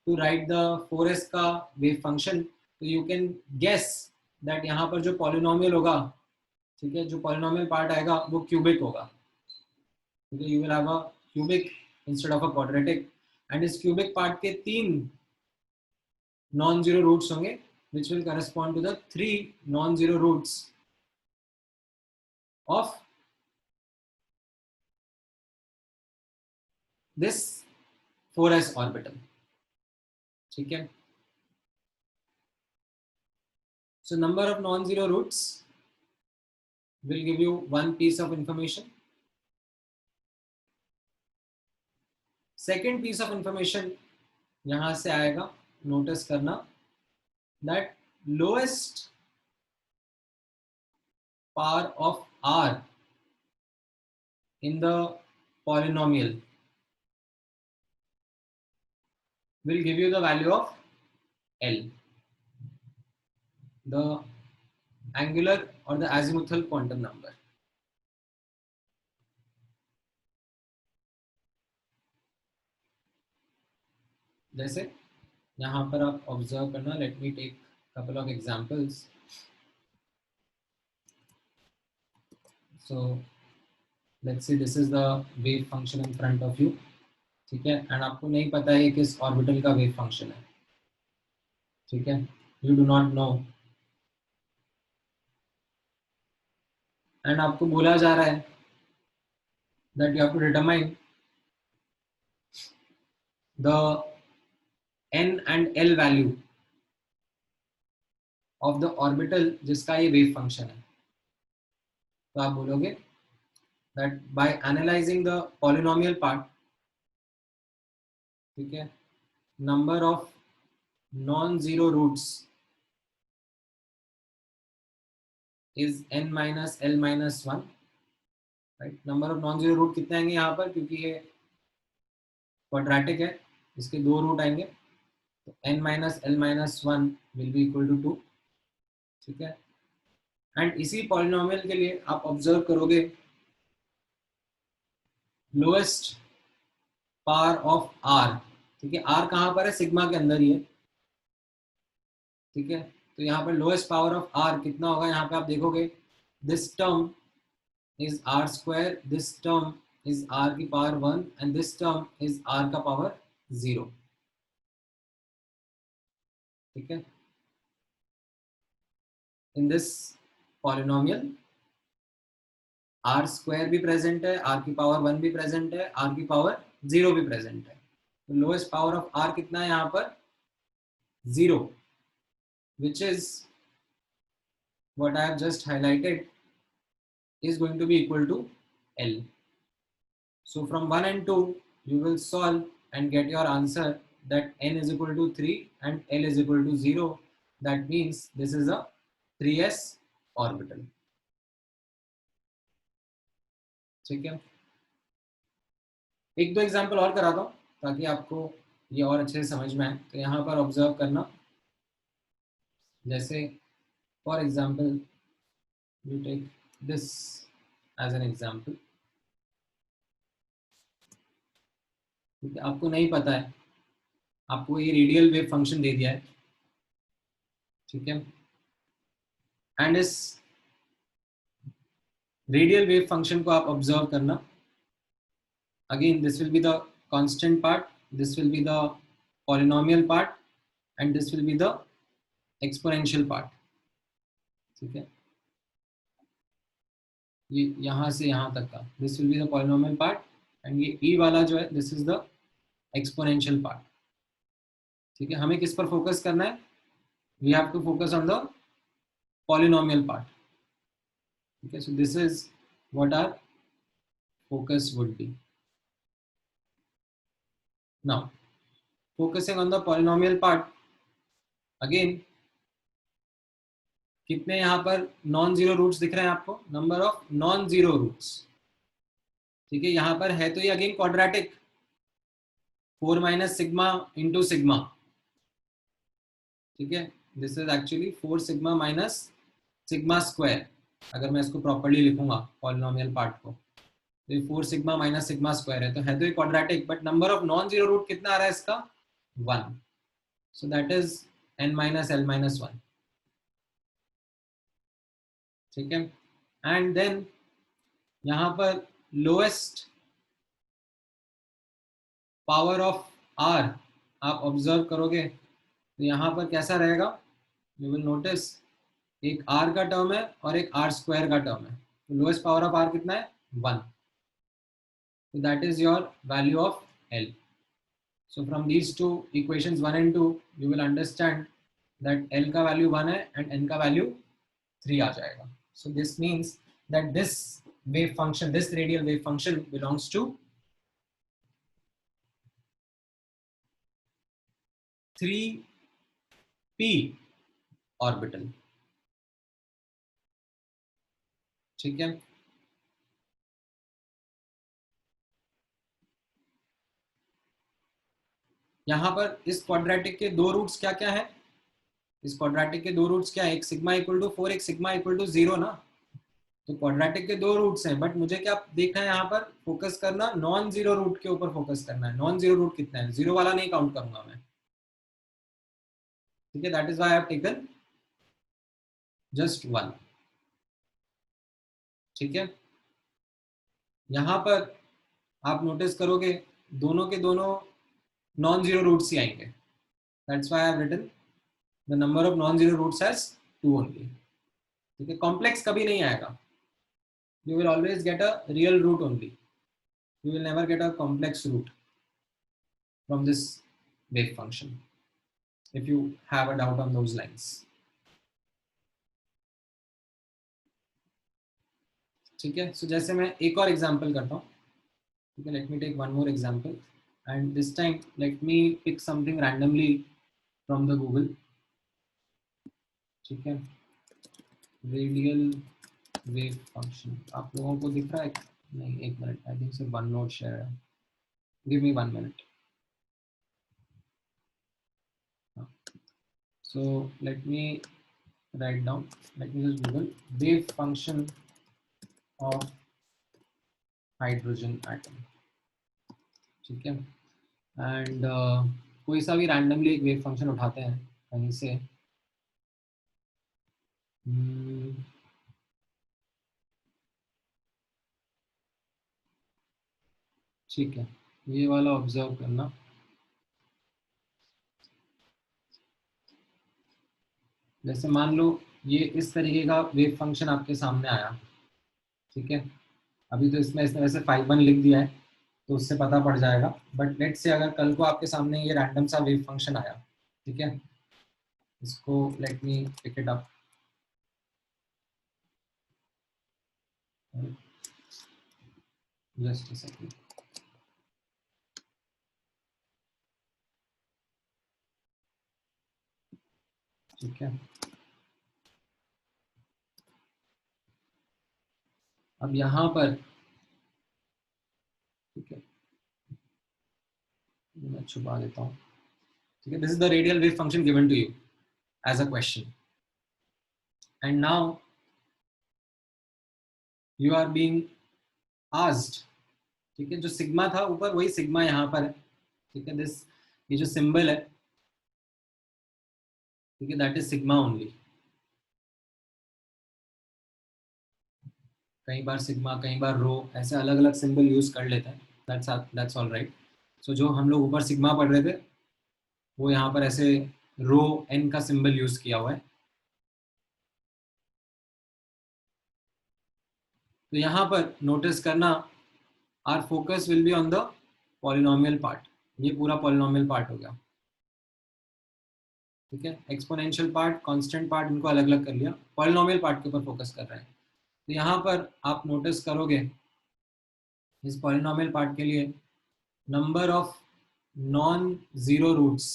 to write the 4s का वेव फंक्शन, तो यू कैन गेस दैट यहाँ पर जो पॉलिनोमियल होगा, ठीक है, जो पॉलिनोमियल पार्ट आएगा वो क्यूबिक होगा, ठीक है, you will have a cubic instead of a quadratic, and इस क्यूबिक पार्ट के 3 नॉन जीरो रूट्स होंगे which will correspond to the 3 non-zero roots of this 4s orbital, ठीक है. So number of non-zero roots will give you one piece of information. Second piece of information यहां से आएगा, notice करना that lowest power of r in the polynomial will give you the value of L, the angular or the azimuthal quantum number. जैसे यहाँ पर आप observe करना, let me take couple of examples. So let's say this is the wave function in front of you, ठीक है, and आपको नहीं पता है किस ऑर्बिटल का वेव फंक्शन है, ठीक है, you do not know, and आपको बोला जा रहा है that you have to determine the n and l value of the orbital जिसका ये wave function है. तो आप बोलोगे that by analyzing the polynomial part, ठीक है, number of non-zero roots is n minus l minus 1, right. Number of non zero root कितने आएंगे यहाँ पर, क्योंकि ये क्वाड्रेटिक है, इसके 2 रूट आएंगे, तो n minus l minus 1 will be equal to 2, ठीक है. एंड इसी पॉलिनोमियल के लिए आप ऑब्जर्व करोगे लोएस्ट पावर ऑफ r, ठीक है, r कहाँ पर है, सिग्मा के अंदर ही है, ठीक है. तो यहाँ पर लोएस्ट पावर ऑफ r कितना होगा, यहाँ पे आप देखोगे this term is r square, this term is r की power 1 and this term is r का पावर 0, ठीक है. in this polynomial r square भी प्रेजेंट है, r की पावर 1 भी प्रेजेंट है, r की पावर 0 भी प्रेजेंट है. तो लोएस्ट पावर ऑफ r कितना है यहाँ पर, 0, which is what I have just highlighted is going to be equal to L. So from 1 and 2 you will solve and get your answer that n is equal to 3 and L is equal to 0. That means this is a 3s orbital, ठीक है. एक दो example और कराता हूँ ताकि आपको ये और अच्छे से समझ में आए. तो यहाँ पर ऑब्जर्व करना, जैसे for example you take this as an example, ठीक है, आपको नहीं पता है, आपको ये रेडियल वेव फंक्शन दे दिया है, ठीक है, एंड इस रेडियल वेव फंक्शन को आप ऑब्जर्व करना. Again this will be the constant part, this will be the polynomial part and this will be the exponential part, ठीक है. ये यहाँ से यहाँ तक का this will be the polynomial part and ये ई वाला जो है this is the exponential part, ठीक है. हमें किस पर फोकस करना है, we have to focus on the polynomial part, ठीक है. So this is what our focus would be. Now focusing on the polynomial part, again कितने यहाँ पर नॉन जीरो रूट्स दिख रहे हैं आपको, number of non zero roots, ठीक है. यहाँ पर है तो ये again quadratic, 4 minus sigma into sigma, ठीक है. This is actually 4 sigma minus sigma square, अगर मैं इसको प्रॉपर्ली लिखूंगा पॉलिनोमियल पार्ट को, तो ये 4 सिग्मा माइनस सिग्मा स्क्वायर है, तो ये quadratic, but number of non zero root कितना आ रहा है इसका? 1. So that is n minus l minus 1. ठीक है, एंड देन यहाँ पर लोएस्ट पावर ऑफ r आप ऑब्जर्व करोगे तो यहाँ पर कैसा रहेगा? यू विल नोटिस एक r का टर्म है और एक r स्क्वायर का टर्म है, तो लोएस्ट पावर ऑफ r कितना है? 1. So that is your value of L. So from these two equations 1 and 2 you will understand that L का value 1 है and N का value 3 आ जाएगा. So this means that this wave function, this radial wave function belongs to 3p orbital. ठीक है, यहाँ पर इस quadratic के दो रूट्स क्या क्या है? इस क्वाड्रेटिक के दो रूट्स क्या है? एक सिग्मा इक्वल टू 4, एक सिग्मा इक्वल टू 0 ना. तो क्वाड्रेटिक के दो रूट्स हैं, बट मुझे क्या देखना है यहाँ पर? फोकस करना नॉन जीरो रूट के ऊपर फोकस करना है. नॉन जीरो रूट कितना है? जीरो वाला नहीं काउंट करूंगा मैं. ठीक है, that is why I have taken just 1. ठीक है, यहाँ पर आप नोटिस करोगे दोनों के दोनों नॉन जीरो रूट्स ही आएंगे. That's why I have written the number of non zero roots as 2 only. ठीक है, कॉम्प्लेक्स कभी नहीं आएगा. You will always get a real root only. You will never get a complex root from this wave function if you have a doubt on those lines. ठीक है, so जैसे मैं एक और एग्जांपल करता हूँ. ठीक है, let me take one more example and this time let me pick something randomly from the Google. ठीक है, radial wave function आप लोगों को दिख रहा है? नहीं, एक मिनट, आई थिंक सिर्फ वन नोट शेयर है. Give me 1 minute. So let me write down, let me just Google wave function of hydrogen atom. ठीक है, एंड कोई सा भी रैंडमली एक वेव फंक्शन उठाते हैं कहीं से. ठीक है, ये वाला ऑब्जर्व करना. जैसे मान लो ये इस तरीके का वेव फंक्शन आपके सामने आया. ठीक है, अभी तो इसमें इसने वैसे 5-1 लिख दिया है तो उससे पता पड़ जाएगा, बट लेट्स से अगर कल को आपके सामने ये रैंडम सा वेव फंक्शन आया. ठीक है, इसको let me pick it up. Just a second. ठीक है, अब यहाँ पर ठीक है मैं छुपा देता हूँ. ठीक है, this is the radial wave function given to you as a question and now you are being asked. ठीक है, जो सिग्मा था ऊपर वही सिग्मा यहाँ पर है. ठीक है, दिस ये जो सिंबल है, ठीक है, दैट इज सिग्मा ओनली. कई बार सिग्मा, कई बार रो, ऐसे अलग अलग सिंबल यूज कर लेते हैं. That's all right. सो जो हम लोग ऊपर सिग्मा पढ़ रहे थे वो यहाँ पर ऐसे रो एन का सिंबल यूज किया हुआ है. तो यहाँ पर नोटिस करना our focus will be on the polynomial part. ये पूरा पॉलिनोमियल पार्ट हो गया. ठीक है, एक्सपोनेंशियल पार्ट, कांस्टेंट पार्ट, इनको अलग अलग कर लिया. पॉलिनोमियल पार्ट के ऊपर फोकस कर रहे हैं. तो यहाँ पर आप नोटिस करोगे इस पॉलिनोमियल पार्ट के लिए number of non zero roots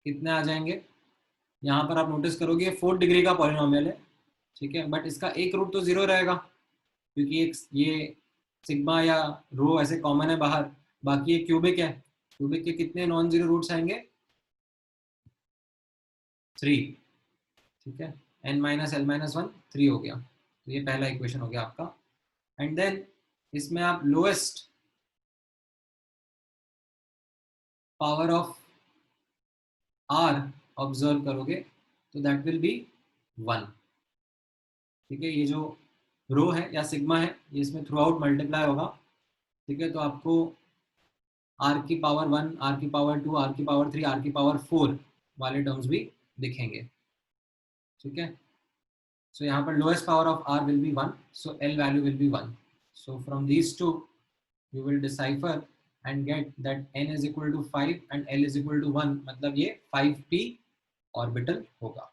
कितने आ जाएंगे? यहाँ पर आप नोटिस करोगे 4 डिग्री का पॉलिनोमियल है. ठीक है, बट इसका एक रूट तो जीरो रहेगा क्योंकि एक ये सिग्मा या रो ऐसे कॉमन है बाहर. बाकी ये क्यूबिक है, क्यूबिक के कितने नॉन जीरो रूट्स आएंगे? 3. ठीक है, n माइनस एल माइनस 1 3 हो गया. तो ये पहला इक्वेशन हो गया आपका. एंड देन इसमें आप lowest power of r observe करोगे तो दैट विल बी 1। ठीक है, ये जो रो है या सिग्मा है ये इसमें थ्रू आउट मल्टीप्लाई होगा। ठीक है, तो आपको आर की पावर 1, आर की पावर 2, आर की पावर 3, आर की पावर 4 वाले टर्म्स भी दिखेंगे। ठीक है, so यहाँ पर lowest power of r will be 1, so L value will be 1. So from these two you will decipher and get that n is equal to 5 and L is equal to 1, मतलब ये 5p orbital होगा।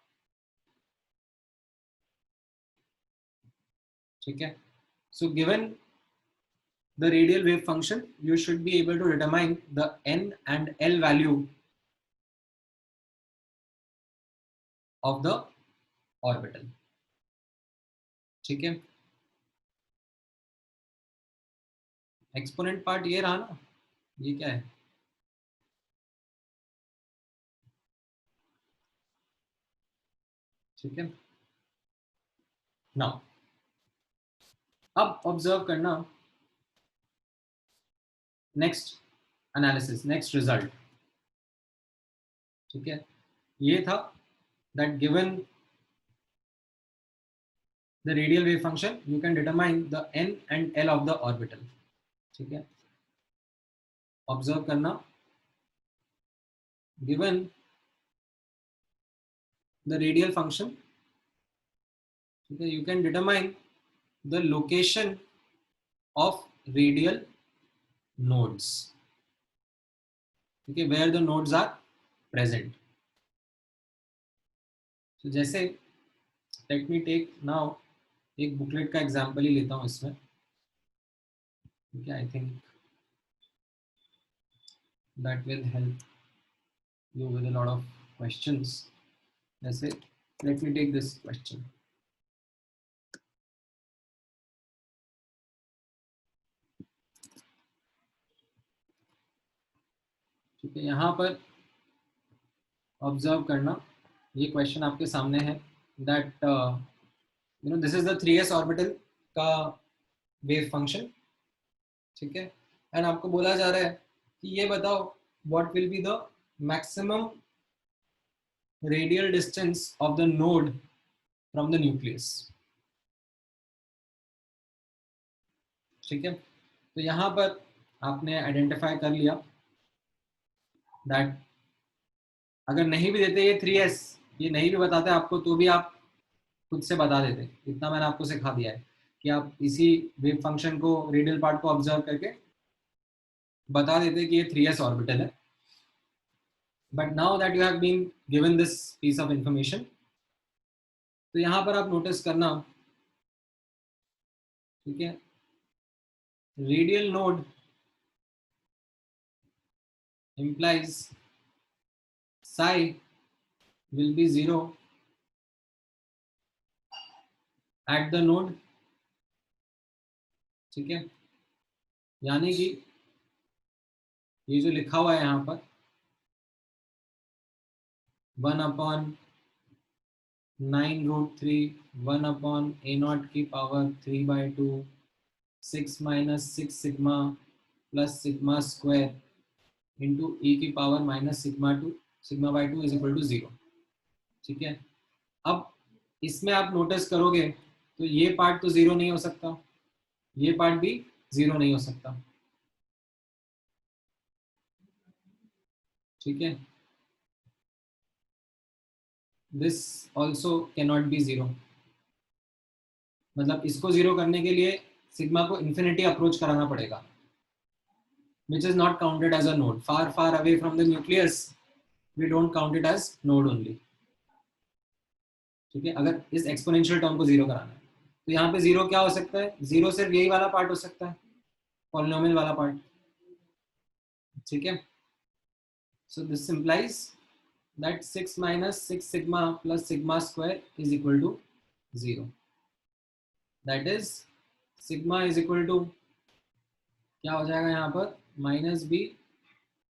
ठीक है, so given the radial wave function you should be able to determine the n and L value of the orbital। ठीक है, exponent part ये रहा ना, ये क्या है? ठीक है, नाउ अब ऑब्जर्व करना नेक्स्ट एनालिसिस, नेक्स्ट रिजल्ट। ठीक है, ये था that given the radial wave function you can determine the n and L of the orbital। ठीक है, ऑब्जर्व करना, given the radial function, ठीक है, you can determine the location of radial nodes। ठीक है, where the nodes are present। तो जैसे let me take now एक बुकलेट का एग्जांपल ही लेता हूँ इसमें। ठीक है, I think that will help you with a lot of questions। जैसे let me take this question। ठीक है, यहाँ पर ऑब्जर्व करना, ये क्वेश्चन आपके सामने है that this is the 3s orbital का वेव फंक्शन। ठीक है, एंड आपको बोला जा रहा है कि ये बताओ what will be the maximum radial distance of the node from the nucleus. ठीक है, तो यहाँ पर आपने आइडेंटिफाई कर लिया दैट अगर नहीं भी देते ये 3s, ये नहीं भी बताते आपको तो भी आप खुद से बता देते। इतना मैंने आपको सिखा दिया है कि आप इसी वेव फंक्शन को, रेडियल पार्ट को ऑब्जर्व करके बता देते कि ये 3s ऑर्बिटल है। But now that you have been given this piece of information, तो यहाँ पर आप नोटिस करना, ठीक है, radial node implies psi will be 0 at the node। ठीक है, यानी कि ये जो लिखा हुआ है यहाँ पर 1/9√3, 1/a0 की power 3/2, 6 - 6 sigma plus sigma square into e की पावर -सिग्मा/2 इज इक्वल टू 0। ठीक है, अब इसमें आप नोटिस करोगे तो ये पार्ट तो 0 नहीं हो सकता, ये पार्ट भी 0 नहीं हो सकता। ठीक है, दिस ऑल्सो कैनॉट बी 0, मतलब इसको 0 करने के लिए सिग्मा को इन्फिनिटी अप्रोच कराना पड़ेगा, which is not counted as a node। Far away from the nucleus we don't count it as node only। ठीक है, अगर इस एक्सपोनेंशियल टर्म को 0 कराना है तो यहाँ पे 0 क्या हो सकता है? 0 सिर्फ यही वाला पार्ट हो सकता है, पॉलिनोमियल वाला पार्ट। ठीक है, so this implies that 6 - 6 sigma plus sigma square is equal to 0। that is sigma is equal to क्या हो जाएगा यहाँ पर? -b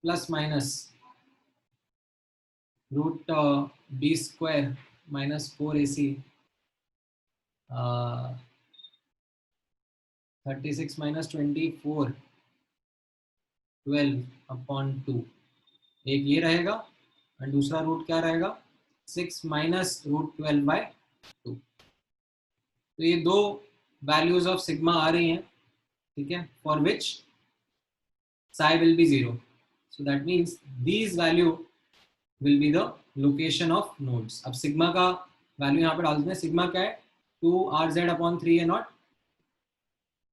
plus minus √b square -4ac 36 minus 24 12/2, एक ये रहेगा और दूसरा रूट क्या रहेगा 6 माइनस √12/2। तो ये दो वैल्यूज ऑफ सिग्मा आ रही हैं, ठीक है, for which psi will be 0. So that means these value will be the location of nodes. अब सिग्मा का वैल्यू यहाँ पे डाल देते हैं। सिग्मा क्या है 2RZ/3A0,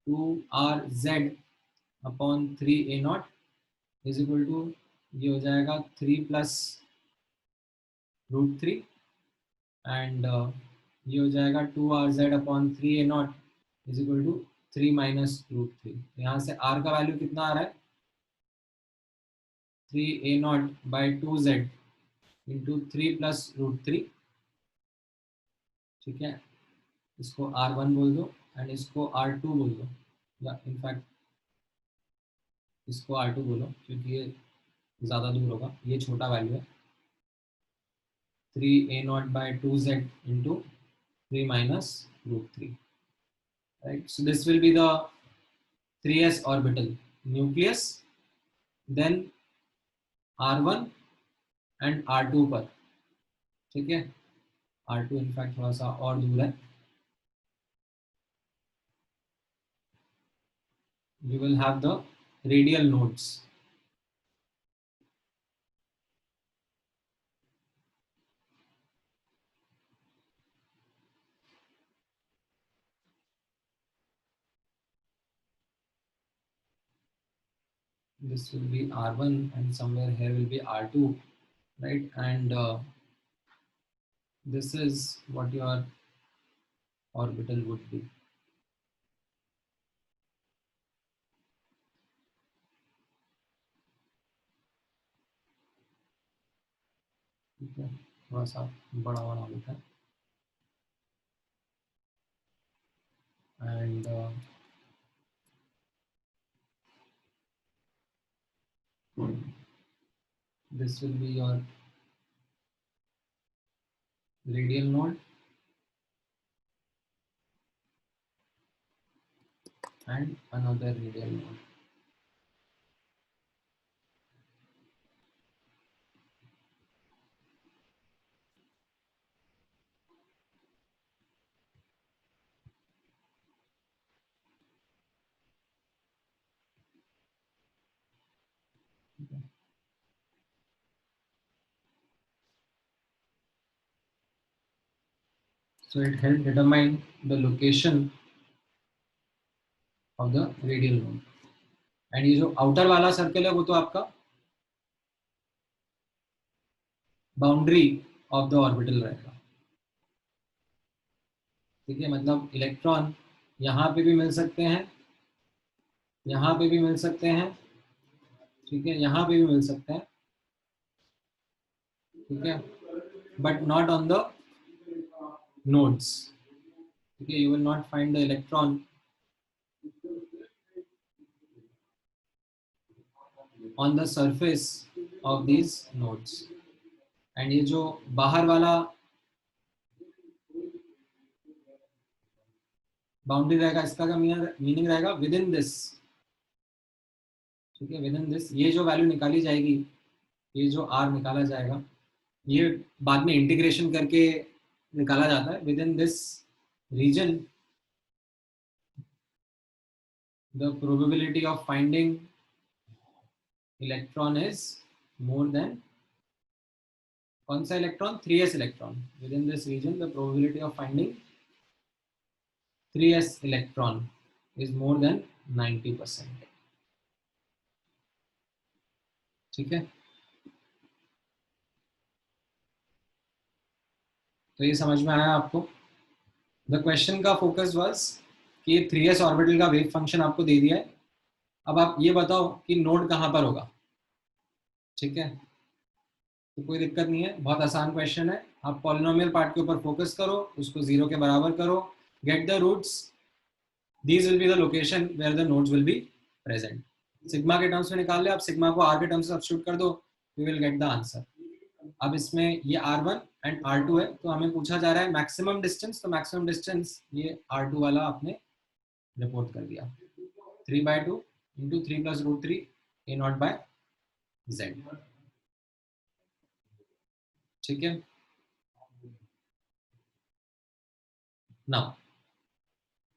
2RZ/3A0 is equal to ये हो जाएगा 3 प्लस √3 एंड ये हो जाएगा 2RZ/3A0 is equal to 3 minus √3। यहाँ से R का वैल्यू कितना आ रहा है 3A0/2Z इंटू 3 प्लस √3, ठीक है, इसको R1 बोल दो एंड इसको R2 बोल दो, या इनफैक्ट इसको R2 बोलो क्योंकि ये ज़्यादा दूर होगा, ये छोटा वैल्यू है। 3A0/2Z into 3 minus √3, right. So this will be the 3s orbital nucleus, then R1 and R2 पर, ठीक है। R2 इनफैक्ट थोड़ा सा और दूर है। You will have the radial nodes. This will be R1 and somewhere here will be R2, right? And this is what your orbital would be. ठीक है, थोड़ा सा बड़ा बना लेता है। And this will be your radial node and another radial node. So it helps determine the location of the radial node. And ये जो outer वाला circle है वो तो आपका बाउंड्री ऑफ द ऑर्बिटल रहेगा, ठीक है। मतलब इलेक्ट्रॉन यहाँ पे भी मिल सकते हैं, यहाँ पे भी मिल सकते हैं, ठीक है, यहाँ पे भी मिल सकते हैं, ठीक है, but not on the nodes, ठीक है। You will not find the electron on the surface of these nodes. And ये जो बाहर वाला बाउंड्री रहेगा, इसका क्या मीनिंग रहेगा विद इन दिस, ठीक है, विद इन दिस। ये जो वैल्यू निकाली जाएगी, ये जो R निकाला जाएगा, ये बाद में इंटीग्रेशन करके निकाला जाता है। Within this region the probability of finding electron is more than, कौन सा electron 3s electron. Within this region the probability of finding 3s electron is more than 90%, ठीक है। तो ये समझ में आया आपको। द क्वेश्चन का फोकस वाज कि 3s ऑर्बिटल का वेव फंक्शन आपको दे दिया है, अब आप ये बताओ कि नोड कहाँ पर होगा, ठीक है। तो कोई दिक्कत नहीं है, बहुत आसान क्वेश्चन है। आप पॉलिनोमियल पार्ट के ऊपर फोकस करो, उसको 0 के बराबर करो, get the roots, these will be the location where the nodes will be present. Sigma के टर्म्स में निकाल ले, आप सिग्मा को R के टर्म्स में सब्स्टिट्यूट कर दो, you will get the answer. अब इसमें ये R1 एंड R2 है, तो हमें पूछा जा रहा है मैक्सिमम डिस्टेंस, तो मैक्सिमम डिस्टेंस ये R2 वाला आपने रिपोर्ट कर दिया। 3/2 into 3 plus root 3 a naught by z. ठीक है. नाउ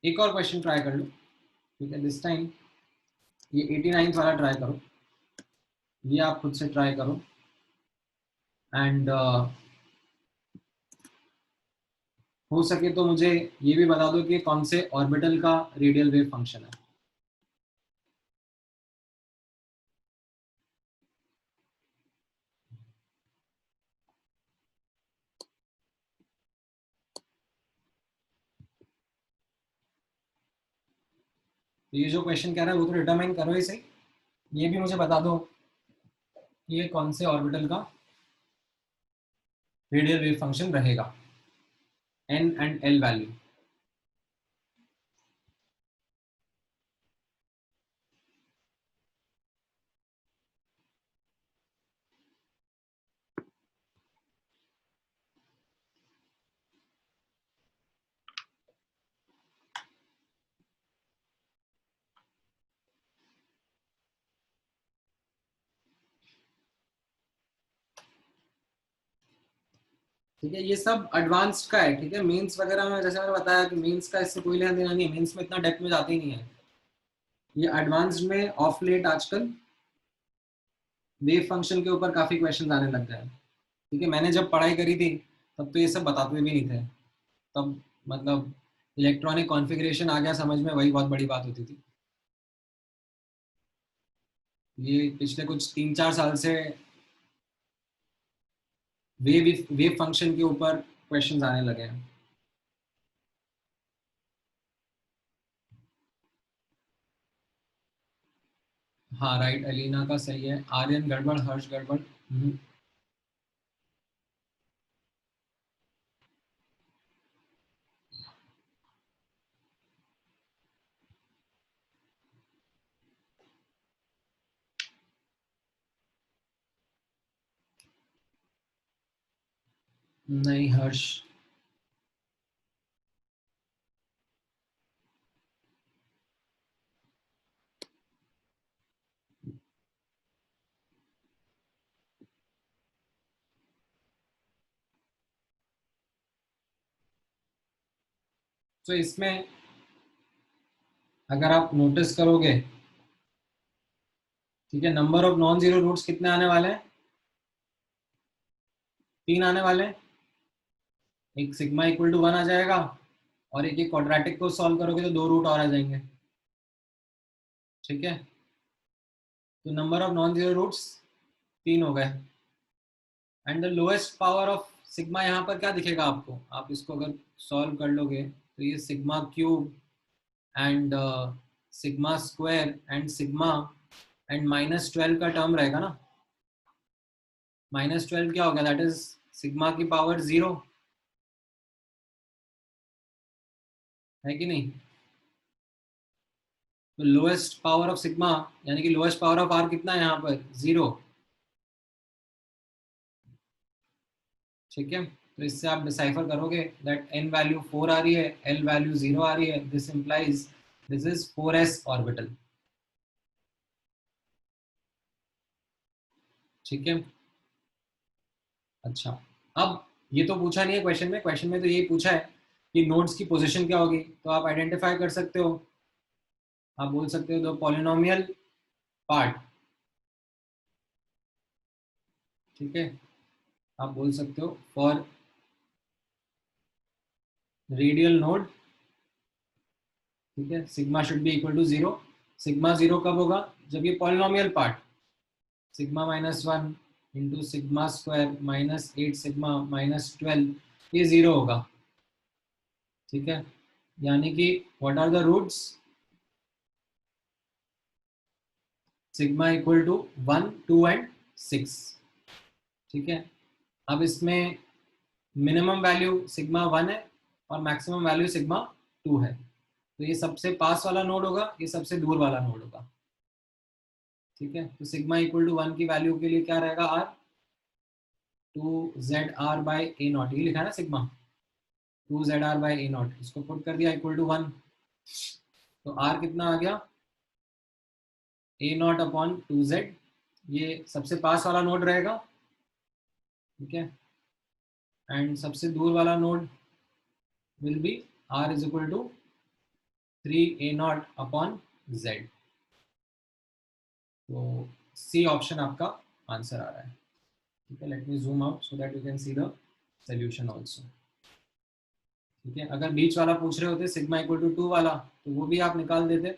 एक और क्वेश्चन ट्राई कर लो. ठीक है, दिस टाइम ये 89th वाला ट्राई करो. ये आप खुद से ट्राई करो एंड हो सके तो मुझे ये भी बता दो कि कौन से ऑर्बिटल का रेडियल वेव फंक्शन है. तो ये जो क्वेश्चन कह रहा है वो तो डिटरमाइन करो ही सही. ये भी मुझे बता दो ये कौन से ऑर्बिटल का रेडियल वेव फंक्शन रहेगा, n एंड l वैल्यू. ठीक है, ये सब एडवांस्ड का है. ठीक है, मेंस वगैरह में जैसे मैंने बताया कि मेंस का इससे कोई लेना देना नहीं है. मेंस में इतना डेप्थ में जाते ही नहीं है. ये एडवांस्ड में ऑफ लेट आजकल वेव फंक्शन के ऊपर काफी क्वेश्चन आने लग गए हैं. ठीक है, मैंने जब पढ़ाई करी थी तब तो ये सब बताते भी नहीं थे. तब मतलब इलेक्ट्रॉनिक कॉन्फ़िगरेशन आ गया समझ में, वही बहुत बड़ी बात होती थी. ये पिछले कुछ 3-4 साल से वेव फंक्शन के ऊपर क्वेश्चंस आने लगे हैं. हाँ राइट, अलीना का सही है. आर्यन गड़बड़, हर्ष गड़बड़. नहीं हर्ष. तो इसमें अगर आप नोटिस करोगे, ठीक है, number of non zero roots कितने आने वाले हैं? 3 आने वाले हैं. एक सिग्मा इक्वल टू 1 आ जाएगा और एक क्वाड्रेटिक को सॉल्व करोगे तो 2 रूट और आ जाएंगे. ठीक है, तो number of non zero roots 3 हो गए. And the lowest power of sigma यहाँ पर क्या दिखेगा आपको? आप इसको अगर सॉल्व कर लोगे तो ये sigma cube and sigma square and sigma and -12 का टर्म रहेगा ना. -12 क्या होगा? दैट इज सिग्मा की पावर 0 है कि नहीं? तो लोएस्ट पावर ऑफ सिग्मा यानी कि लोएस्ट पावर ऑफ आर कितना है यहाँ पर? 0. ठीक है, तो इससे आप डिसाइफर करोगे दैट n वैल्यू 4 आ रही है, l वैल्यू 0 आ रही है. This implies this is 4s orbital. ठीक है. अच्छा, अब ये तो पूछा नहीं है क्वेश्चन में. क्वेश्चन में तो यही पूछा है कि नोड्स की पोजीशन क्या होगी. तो आप आइडेंटिफाई कर सकते हो. आप बोल सकते हो द पॉलिनोमियल पार्ट. ठीक है, आप बोल सकते हो फॉर रेडियल नोड. ठीक है, sigma should be equal to 0. Sigma 0 कब होगा? जब ये polynomial part sigma -1 into sigma square -8 sigma -12 ये 0 होगा. ठीक है, यानी कि what are the roots? Sigma equal to 1, 2 and 6. ठीक है, अब इसमें मिनिमम वैल्यू सिग्मा 1 है और मैक्सिमम वैल्यू सिग्मा 2 है. तो ये सबसे पास वाला नोड होगा, ये सबसे दूर वाला नोड होगा. ठीक है, तो सिग्मा इक्वल टू 1 की वैल्यू के लिए क्या रहेगा? R 2zr by a naught. ये लिखा है ना sigma 2zr by a naught. इसको पुट कर दिया इक्वल टू 1. तो आर कितना आ गया? ए नॉट अपॉन 2z, ये सबसे पास वाला नोड रहेगा, ठीक है, एंड सबसे दूर वाला node will be r is equal to 3a naught upon z। तो सी ऑप्शन आपका आंसर आ रहा है, ठीक है। Let me zoom out so that you can see the solution also, ठीक है। अगर बीच वाला पूछ रहे होते सिग्मा इक्वल टू 2 वाला, तो वो भी आप निकाल देते,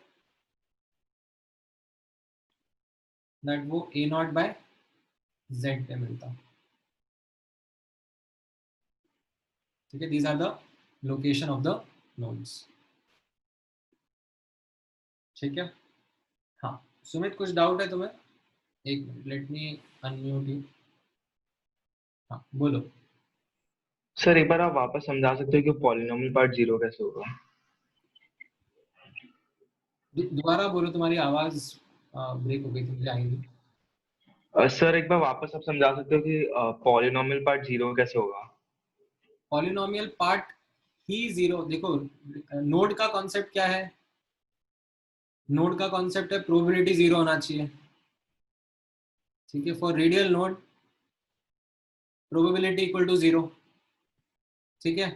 दैट वो ए नॉट बाय जेड पे मिलता, ठीक है। These are the location of the nodes, ठीक है। हाँ सुमित, कुछ डाउट है तुम्हें? एक minute, let me unmute you. हाँ बोलो। सर एक बार आप वापस समझा सकते हो कि पॉलिनोमियल पार्ट जीरो कैसे होगा? दोबारा बोलो, तुम्हारी आवाज ब्रेक हो गई थी, मुझे आई नहीं। सर एक बार वापस आप समझा सकते हो कि पॉलिनोमियल पार्ट जीरो कैसे होगा? पॉलिनोमियल पार्ट ही जीरो, देखो नोड का कॉन्सेप्ट क्या है? नोड का कॉन्सेप्ट है प्रोबेबिलिटी जीरो होना चाहिए, ठीक है। For radial node probability equal to zero, ठीक है।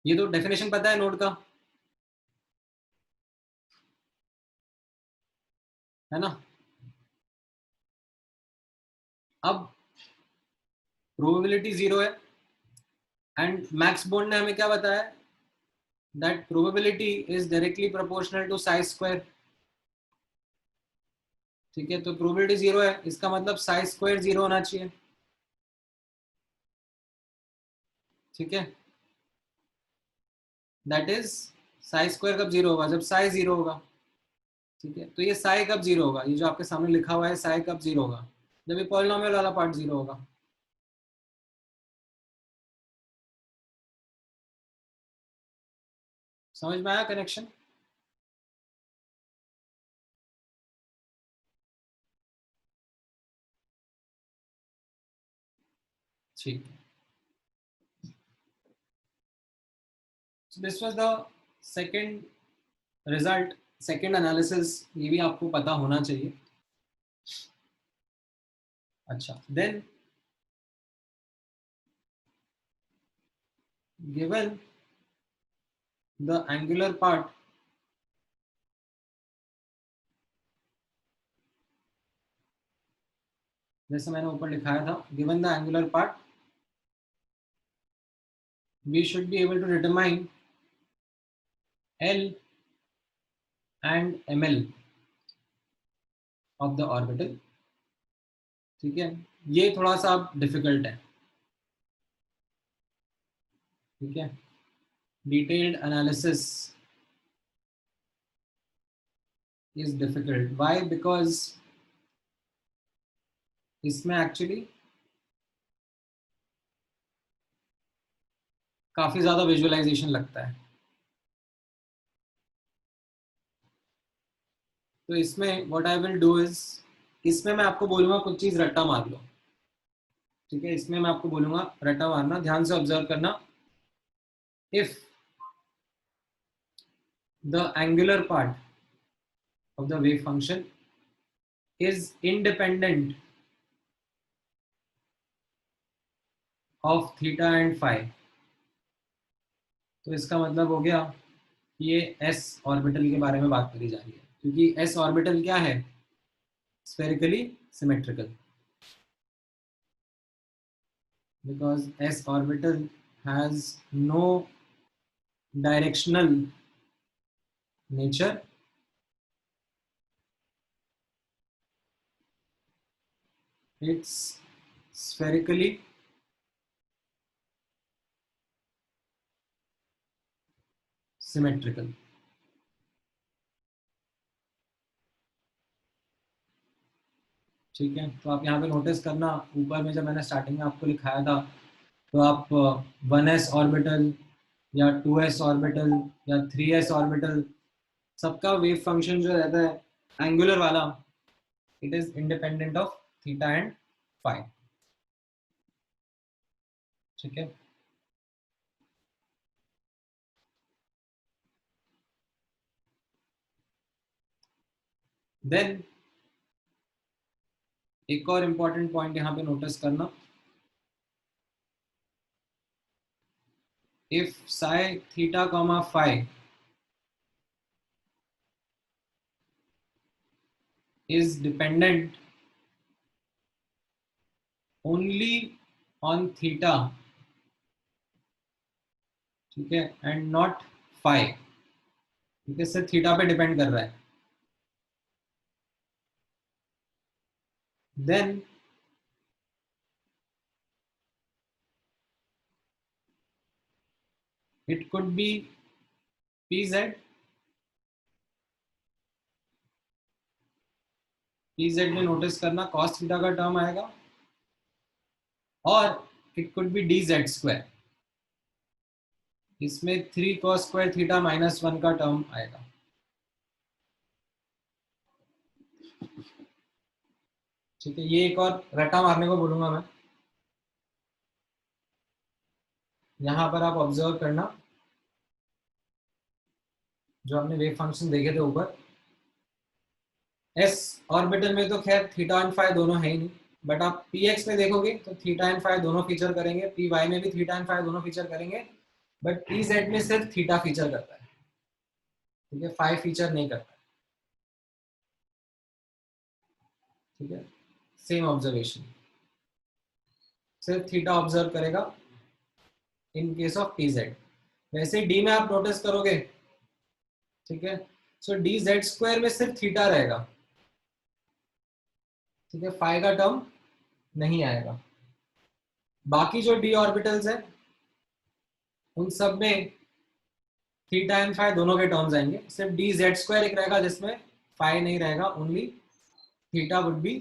ये तो डेफिनेशन पता है नोड का, है ना। अब प्रोबेबिलिटी जीरो है, एंड मैक्स बोर्ड ने हमें क्या बताया, that probability is directly proportional to psi square, ठीक है। तो प्रोबेबिलिटी जीरो है, इसका मतलब साइज स्क्वायर जीरो होना चाहिए, ठीक है। दैट इज साइज स्क्वायर कब जीरो होगा, जब साइज जीरो होगा, ठीक है। तो ये साई कब जीरो होगा, ये जो आपके सामने लिखा हुआ है साई कब जीरो होगा, जब ये पॉलिनोमियल वाला पार्ट जीरो होगा, समझ में आया कनेक्शन? ठीक है। so this was the second result, second analysis, ये भी आपको पता होना चाहिए। अच्छा, then given the angular part, जैसे मैंने ऊपर लिखाया था, given the angular part we should be able to determine L and ML of the orbital, ठीक है। ये थोड़ा सा डिफिकल्ट है, ठीक है। Detailed analysis is difficult, why? Because इसमें एक्चुअली काफी ज्यादा विजुअलाइजेशन लगता है, तो इसमें what I will do is, इसमें मैं आपको बोलूंगा कुछ चीज रट्टा मार लो, ठीक है। इसमें मैं आपको बोलूंगा रट्टा मारना, ध्यान से ऑब्जर्व करना। If the angular part of the wave function is independent of theta and phi, तो इसका मतलब हो गया कि ये एस ऑर्बिटल के बारे में बात करी जा रही है, क्योंकि एस ऑर्बिटल क्या है, spherically symmetrical, because s orbital has no directional nature, it's spherically symmetrical, ठीक है। तो आप यहाँ पे नोटिस करना, ऊपर में जब मैंने स्टार्टिंग में आपको लिखाया था, तो आप 1s ऑर्बिटल या 2s ऑर्बिटल या 3s ऑर्बिटल, सबका वेव फंक्शन जो रहता है एंगुलर वाला, it is independent of theta and phi, ठीक है। देन एक और इंपॉर्टेंट पॉइंट यहाँ पे नोटिस करना, if psi theta comma phi is dependent only on theta, ठीक है, एंड नॉट फाई, ठीक है, सिर्फ थीटा पे डिपेंड कर रहा है, then it could be pz, pz में नोटिस करना cos थीटा का टर्म आएगा, और it could be dz square, इसमें 3 cos स्क्वायर थीटा -1 का टर्म आएगा। ठीक है, ये एक और रटा मारने को बोलूंगा मैं, यहां पर आप ऑब्जर्व करना, जो हमने वेव फंक्शन देखे थे ऊपर, एस ऑर्बिटल में तो खैर थीटा एंड फाई दोनों है ही नहीं, बट आप पी एक्स में देखोगे तो थीटा एंड फाई दोनों फीचर करेंगे, पी वाई में भी थीटा एंड फाई दोनों फीचर करेंगे, बट पी जेड में सिर्फ थीटा फीचर करता है, ठीक है, फाई फीचर नहीं करता, ठीक है, सेम ऑब्जर्वेशन, सिर्फ थीटा ऑब्जर्व करेगा in case of P Z. वैसे डी में आप नोटिस करोगे, ठीक है, सो डी जेड स्क्वायर में सिर्फ थीटा रहेगा, ठीक है, फाई का टर्म नहीं आएगा, बाकी जो डी ऑर्बिटल्स है उन सब में थीटा एंड फाई दोनों के टर्म्स आएंगे, सिर्फ डी जेड स्क्वायर एक रहेगा जिसमें फाई नहीं रहेगा, only theta would be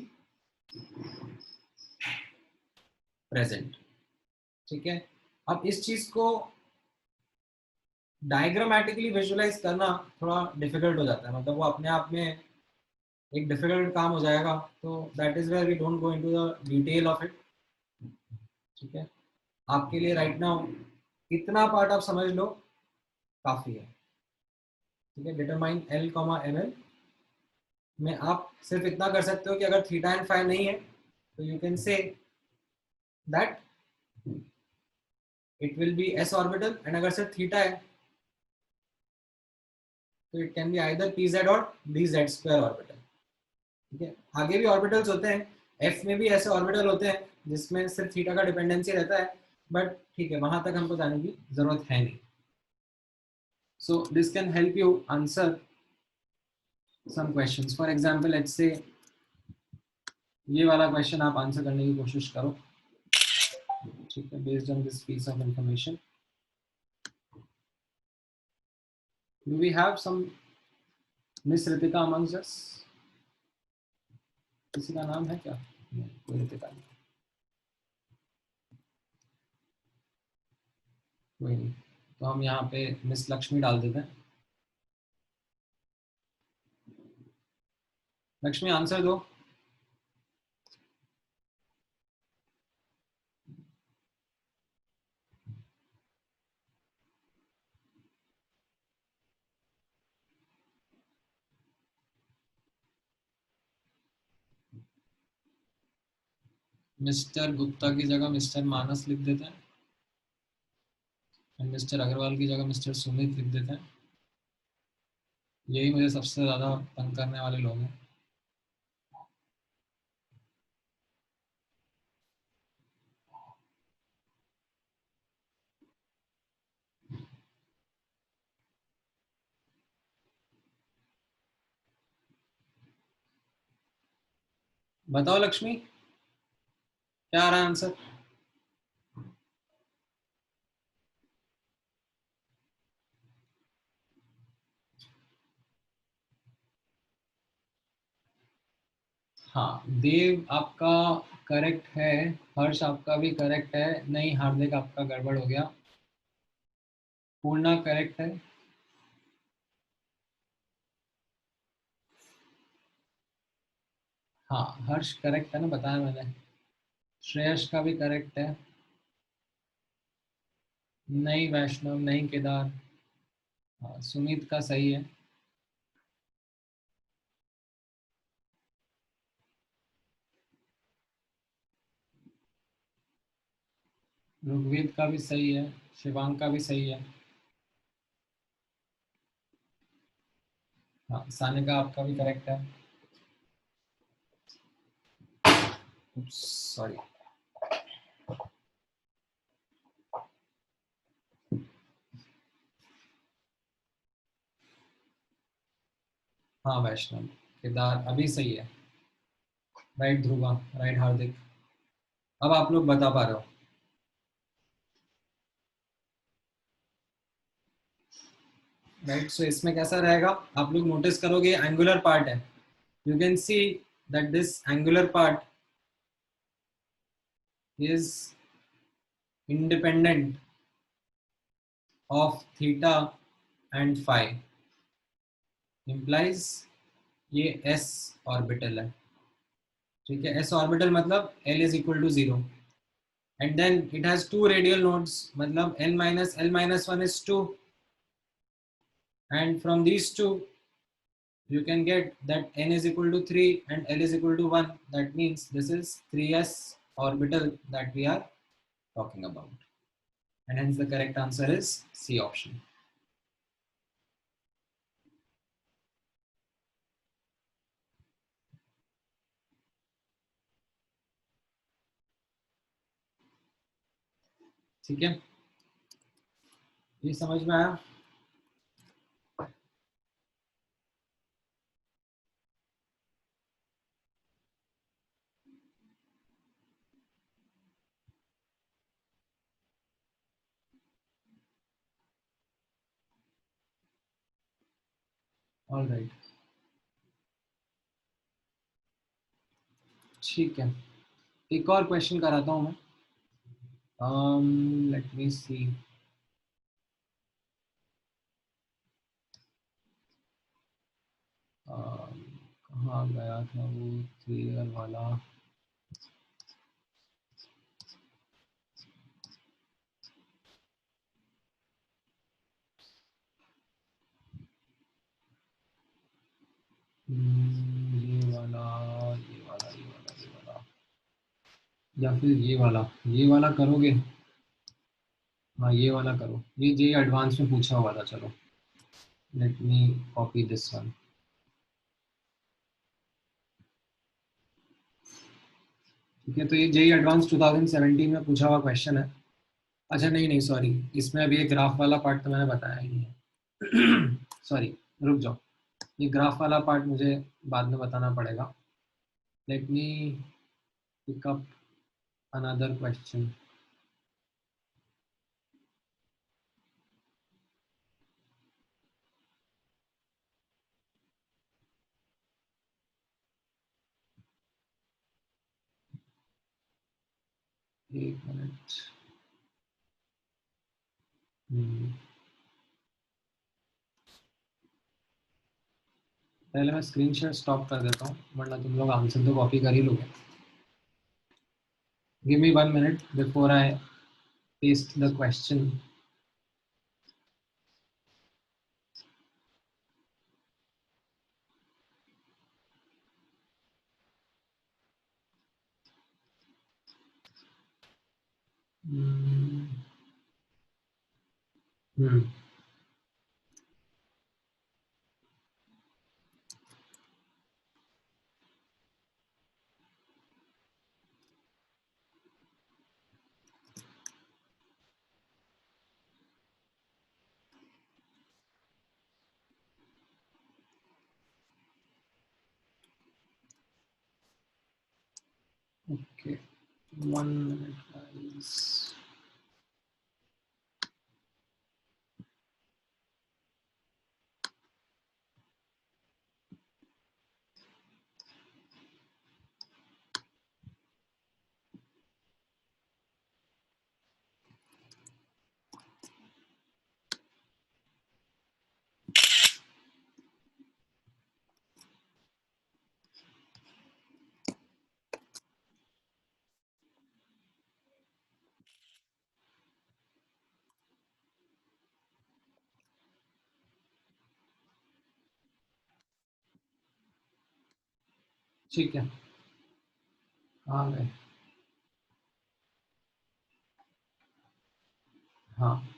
present, ठीक है। अब इस चीज को डायग्रामेटिकली विजुअलाइज करना थोड़ा डिफिकल्ट हो जाता है, मतलब वो अपने आप में एक डिफिकल्ट काम हो जाएगा, तो that is where we don't go into the detail of it, ठीक है। आपके लिए राइट नाउ इतना पार्ट आप समझ लो काफी है, ठीक है। Determine l comma m l में आप सिर्फ इतना कर सकते हो कि अगर थीटा एंड फाई नहीं है तो you can say that it will be S orbital, and अगर सिर्फ थीटा है तो it can be either P Z और डी जेड स्क्वायर ऑर्बिटल, ठीक है। आगे भी ऑर्बिटल्स होते हैं, एफ में भी ऐसे ऑर्बिटल होते हैं जिसमें सिर्फ थीटा का डिपेंडेंसी रहता है, बट ठीक है, वहां तक हमको जाने की जरूरत है नहीं। So this can help you answer some questions. For example, let's say ये वाला क्वेश्चन आप आंसर करने की कोशिश करो, ठीक है, based on this piece of information. Do we have some Miss Ritika amongst us? किसी का नाम है क्या? नहीं, कोई रितिका नहीं, कोई नहीं, तो हम यहाँ पे मिस लक्ष्मी डाल देते हैं। लक्ष्मी आंसर दो। मिस्टर गुप्ता की जगह मिस्टर मानस लिख देते हैं, एंड मिस्टर अग्रवाल की जगह मिस्टर सुमित लिख देते हैं। यही मुझे सबसे ज़्यादा तंग करने वाले लोग हैं। बताओ लक्ष्मी, क्या आ रहा है आंसर? हाँ, देव आपका करेक्ट है, हर्ष आपका भी करेक्ट है, नहीं हार्दिक आपका गड़बड़ हो गया, पूर्णा करेक्ट है, हाँ हर्ष करेक्ट है ना, बताया मैंने। श्रेयस का भी करेक्ट है, नहीं वैष्णव, नहीं केदार, हाँ, सुमित का सही है, ऋग्वेद का भी सही है, शिवांग का भी सही है। हाँ, सानिका आपका भी करेक्ट है। सॉरी। हाँ वैष्णव, केदार अभी सही है। राइट ध्रुवा, राइट हार्दिक। अब आप लोग बता पा रहे हो। राइट, सो इसमें कैसा रहेगा, आप लोग नोटिस करोगे एंगुलर पार्ट है। You can see that this angular part is independent of theta and phi, implies ये एस ऑर्बिटल है। ठीक है, एस ऑर्बिटल मतलब l is equal to zero, and then it has two radial nodes, मतलब l minus one is two, and from these two you can get that n is equal to 3 and L is equal to 1. That means this is 3s orbital that we are talking about. And hence the correct answer is C option. ठीक है, ये समझ में आया? All right, ठीक है, एक और क्वेश्चन कराता हूँ मैं। लेट मी सी। कहाँ गया था वो क्लियर वाला? ये वाला, ये वाला, ये वाला, ये वाला, या फिर ये वाला करोगे? हाँ ये वाला करो, ये जे एडवांस में पूछा हुआ था। चलो let me copy this one. ठीक है, तो ये जेई एडवांस 2017 में पूछा हुआ क्वेश्चन है। अच्छा नहीं नहीं सॉरी, इसमें अभी ये ग्राफ वाला पार्ट तो मैंने बताया ही नहीं है। सॉरी, रुक जाओ, ये ग्राफ वाला पार्ट मुझे बाद में बताना पड़ेगा। Let me pick up another question. एक मिनट। पहले मैं स्क्रीनशॉट स्टॉप कर देता हूँ, वरना तुम लोग आंसर तो कॉपी कर ही लोगे। Give me 1 minute before I paste the question. Okay, 1 minute guys। ठीक है, आ गए। हाँ,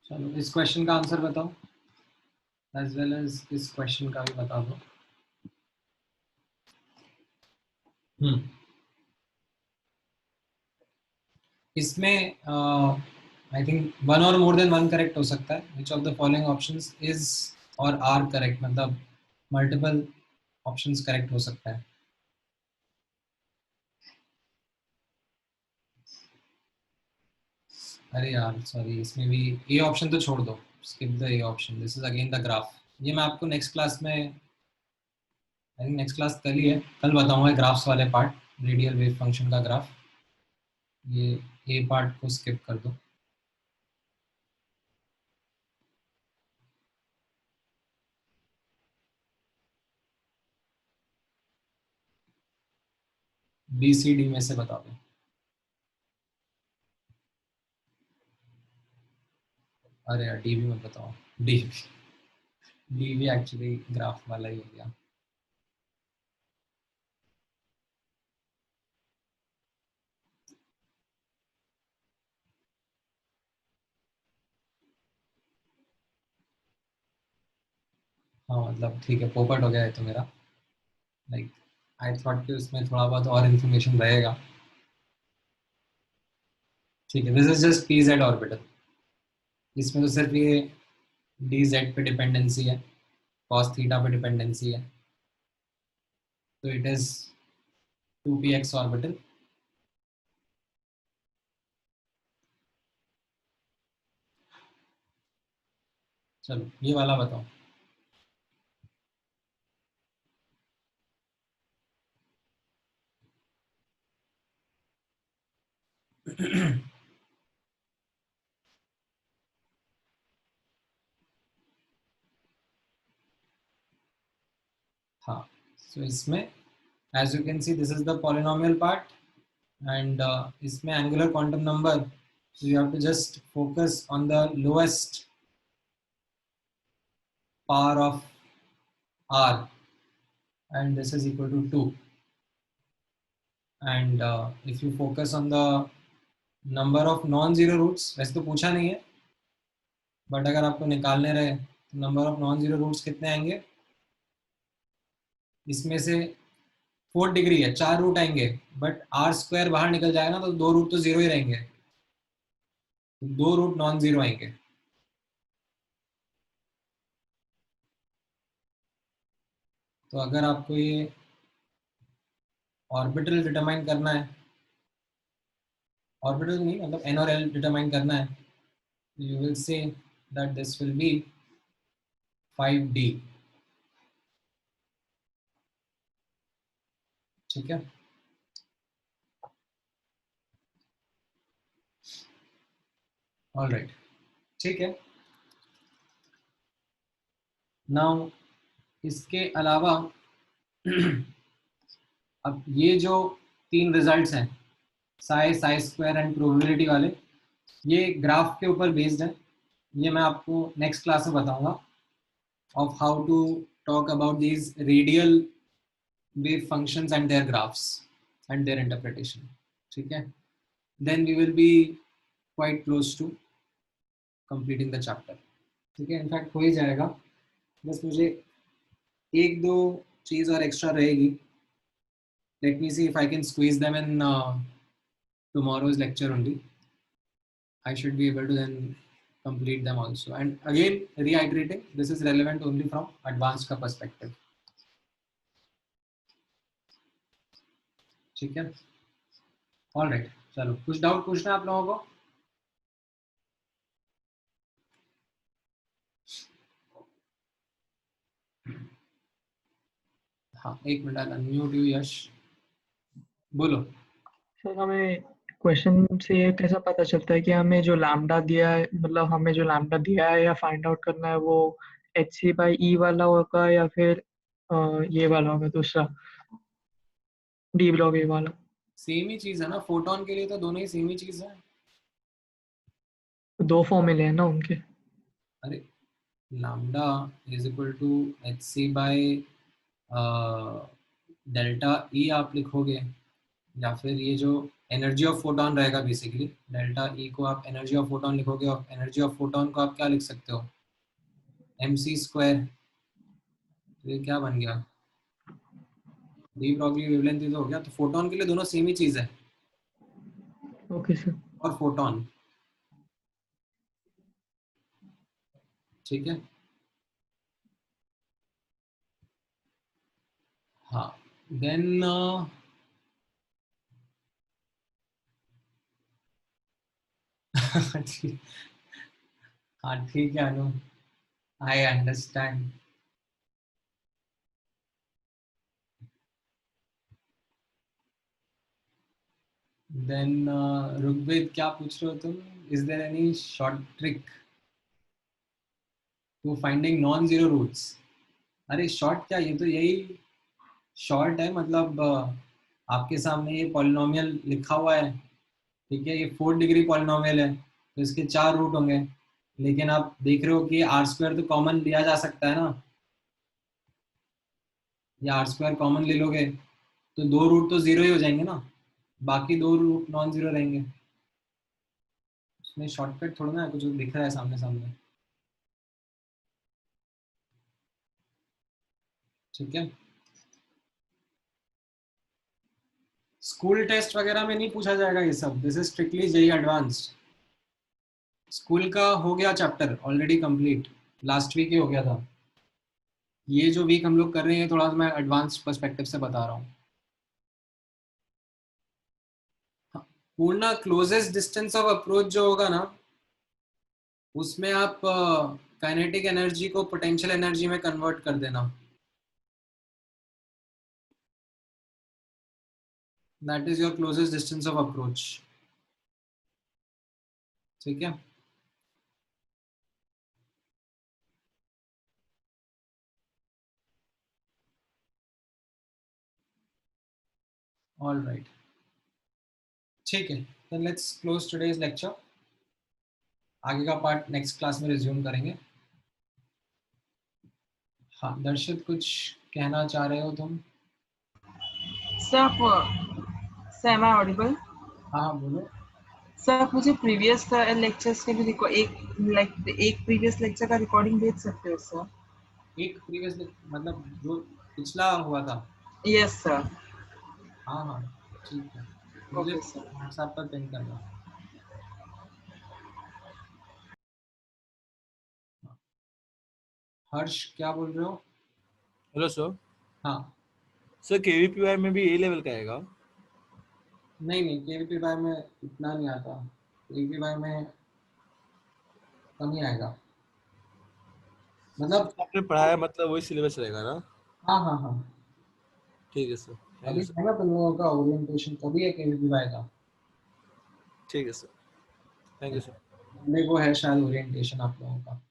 चलो इस क्वेश्चन का आंसर बताओ, एज वेल एज इस क्वेश्चन का भी बता दो। इसमें आई थिंक वन और मोर देन वन करेक्ट हो सकता है। Which of the following options is और आर करेक्ट, मतलब मल्टीपल ऑप्शंस करेक्ट हो सकता है। अरे यार सॉरी, इसमें भी ए ऑप्शन तो छोड़ दो, skip the A option, this is again the graph. ये मैं आपको नेक्स्ट क्लास में, आई थिंक नेक्स्ट क्लास कल ही है, कल बताऊंगा ग्राफ्स वाले पार्ट, रेडियल वेव फंक्शन का ग्राफ। ये ए पार्ट को स्किप कर दो। बी सी डी में से बता दो। अरे यार डी भी मत बताओ, डी डी भी एक्चुअली ग्राफ वाला ही हो गया। हाँ मतलब ठीक है, पोपट हो गया है तो मेरा, लाइक आई थॉट कि उसमें थोड़ा बहुत और इन्फॉर्मेशन रहेगा। ठीक है, this is just P Z orbital. इसमें तो सिर्फ ये डी जेड पे डिपेंडेंसी है, कॉस थीटा पे डिपेंडेंसी है, तो इट इज 2px ऑर्बिटल। चलो ये वाला बताओ। हाँ, सो इसमें as you can see this is the polynomial part, and इसमें angular quantum number, so you have to just focus on the lowest power of r, and this is equal to 2, and if you focus on the number of non zero roots, वैसे तो पूछा नहीं है but अगर आपको निकालने रहे तो number of non zero roots कितने आएंगे, इसमें से 4 डिग्री है, 4 रूट आएंगे, बट आर स्क्वायर बाहर निकल जाएगा ना, तो 2 रूट तो जीरो ही रहेंगे, तो 2 रूट नॉन जीरो आएंगे। तो अगर आपको ये ऑर्बिटल डिटरमाइन करना है, ऑर्बिटल नहीं मतलब एन और एल डिटरमाइन करना है, you will say that this will be 5d। ठीक है, ऑल राइट, ठीक है। नाउ इसके अलावा अब ये जो 3 रिजल्ट्स हैं, Sai, Sai square and probability वाले, ये ग्राफ के ऊपर बेस्ड है। ये मैं आपको नेक्स्ट क्लास में बताऊंगा of how to talk about these radial wave functions and their graphs and their interpretation। ठीक है, then we will be quite close to completing the chapter। ठीक है, इनफैक्ट हो ही जाएगा, बस मुझे एक दो चीज और एक्स्ट्रा रहेगी। Let me see if I can squeeze them in tomorrow's lecture only। I should be able to then complete them also, and again reiterating, this is relevant only from advanced का perspective। ठीक है, all right, चलो कुछ doubt पूछना है आप लोगों को? हाँ एक मिनट, अनम्यूट यू यश, बोलो। सर हमें क्वेश्चन से ये कैसा पता चलता है कि हमें जो लैम्डा दिया है, मतलब हमें जो लैम्डा दिया है या फाइंड आउट करना है, वो HC/E वाला होगा या फिर ये वाला होगा दूसरा D ब्लॉक ए वाला? सेम ही चीज है ना, फोटोन के लिए तो दोनों ही सेम ही चीज है। दो फॉर्मूले हैं ना उनके। अरे lambda is equal to HC by delta E आप लिखोगे, या फिर ये जो एनर्जी ऑफ फोटॉन रहेगा बेसिकली। डेल्टा ई को आप एनर्जी ऑफ फोटॉन लिखोगे और एनर्जी ऑफ फोटॉन को आप क्या लिख सकते हो, mc²। तो ये क्या बन गया, डी ब्रॉगली वेवलेंथ तो हो गया। तो फोटॉन के लिए दोनों सेम ही चीज है, ओके सर। और फोटॉन, ठीक है। हाँ देन हाँ ठीक है Anu, I understand. Then Rigved क्या पूछ रहे हो तुम, is there any short trick to finding non zero roots? अरे शॉर्ट क्या, ये तो यही शॉर्ट है, मतलब आपके सामने ये पॉलिनोमियल लिखा हुआ है, ठीक है, ये 4 डिग्री पॉलिनोमियल है, तो इसके 4 रूट होंगे। लेकिन आप देख रहे हो कि r² तो कॉमन लिया जा सकता है ना, या r² कॉमन ले लोगे तो 2 रूट तो जीरो ही हो जाएंगे ना, बाकी 2 रूट नॉन जीरो रहेंगे। उसमें शॉर्टकट थोड़ा ना है, कुछ दिख रहा है सामने सामने, ठीक है। स्कूल टेस्ट वगैरह में नहीं पूछा जाएगा ये सब, this is strictly JEE Advanced. School का हो गया chapter already complete, last week ही हो गया था। ये जो वीक हम लोग कर रहे हैं थोड़ा सा मैं एडवांस पर्सपेक्टिव से बता रहा हूँ। पूर्ण क्लोजेस्ट डिस्टेंस ऑफ अप्रोच जो होगा ना, उसमें आप काइनेटिक एनर्जी को पोटेंशियल एनर्जी में कन्वर्ट कर देना, that is your closest distance of approach, ठीक है। ऑल राइट, ठीक है, then let's close today's lecture. आगे का पार्ट नेक्स्ट क्लास में रिज्यूम करेंगे। हाँ दर्शित, कुछ कहना चाह रहे हो तुम? सर आप सर एम आई ऑडिबल? हाँ हाँ बोलो। सर आप मुझे प्रीवियस लेक्चर्स के भी एक प्रीवियस लेक्चर का रिकॉर्डिंग भेज सकते हो सर? एक प्रीवियस मतलब जो पिछला हुआ था? Yes sir. हाँ हाँ ठीक है, मुझे ओके सर। व्हाट्सएप पर पिंग करना। हर्ष क्या बोल रहे हो? Hello sir. हाँ सर केवीपीवाई में भी ए लेवल का आएगा? नहीं नहीं, केवीपीवाई में इतना नहीं आता, केवीपीवाई में कम ही आएगा, मतलब आपने पढ़ाया मतलब वही सिलेबस रहेगा ना? हाँ हाँ हाँ। ठीक है सर, थैंक अभी यू सर। है ना तुम लोगों का ओरिएंटेशन, कभी है केवीपीवाई का? ठीक है sir, thank you sir. Monday को है शायद ओरिएंटेशन आप लोगों का,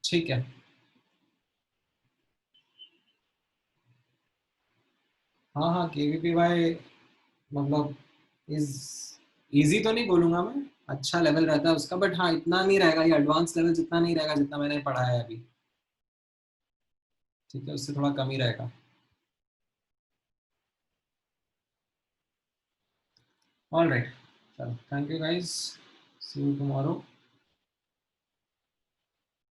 ठीक है। हाँ हाँ केवीपीवाई मतलब इज इजी तो नहीं बोलूंगा मैं, अच्छा लेवल रहता है उसका, बट हाँ इतना नहीं रहेगा, ये एडवांस लेवल जितना नहीं रहेगा जितना मैंने पढ़ा है अभी, ठीक है, उससे थोड़ा कम ही रहेगा। ऑल राइट, चलो thank you guys, see you tomorrow.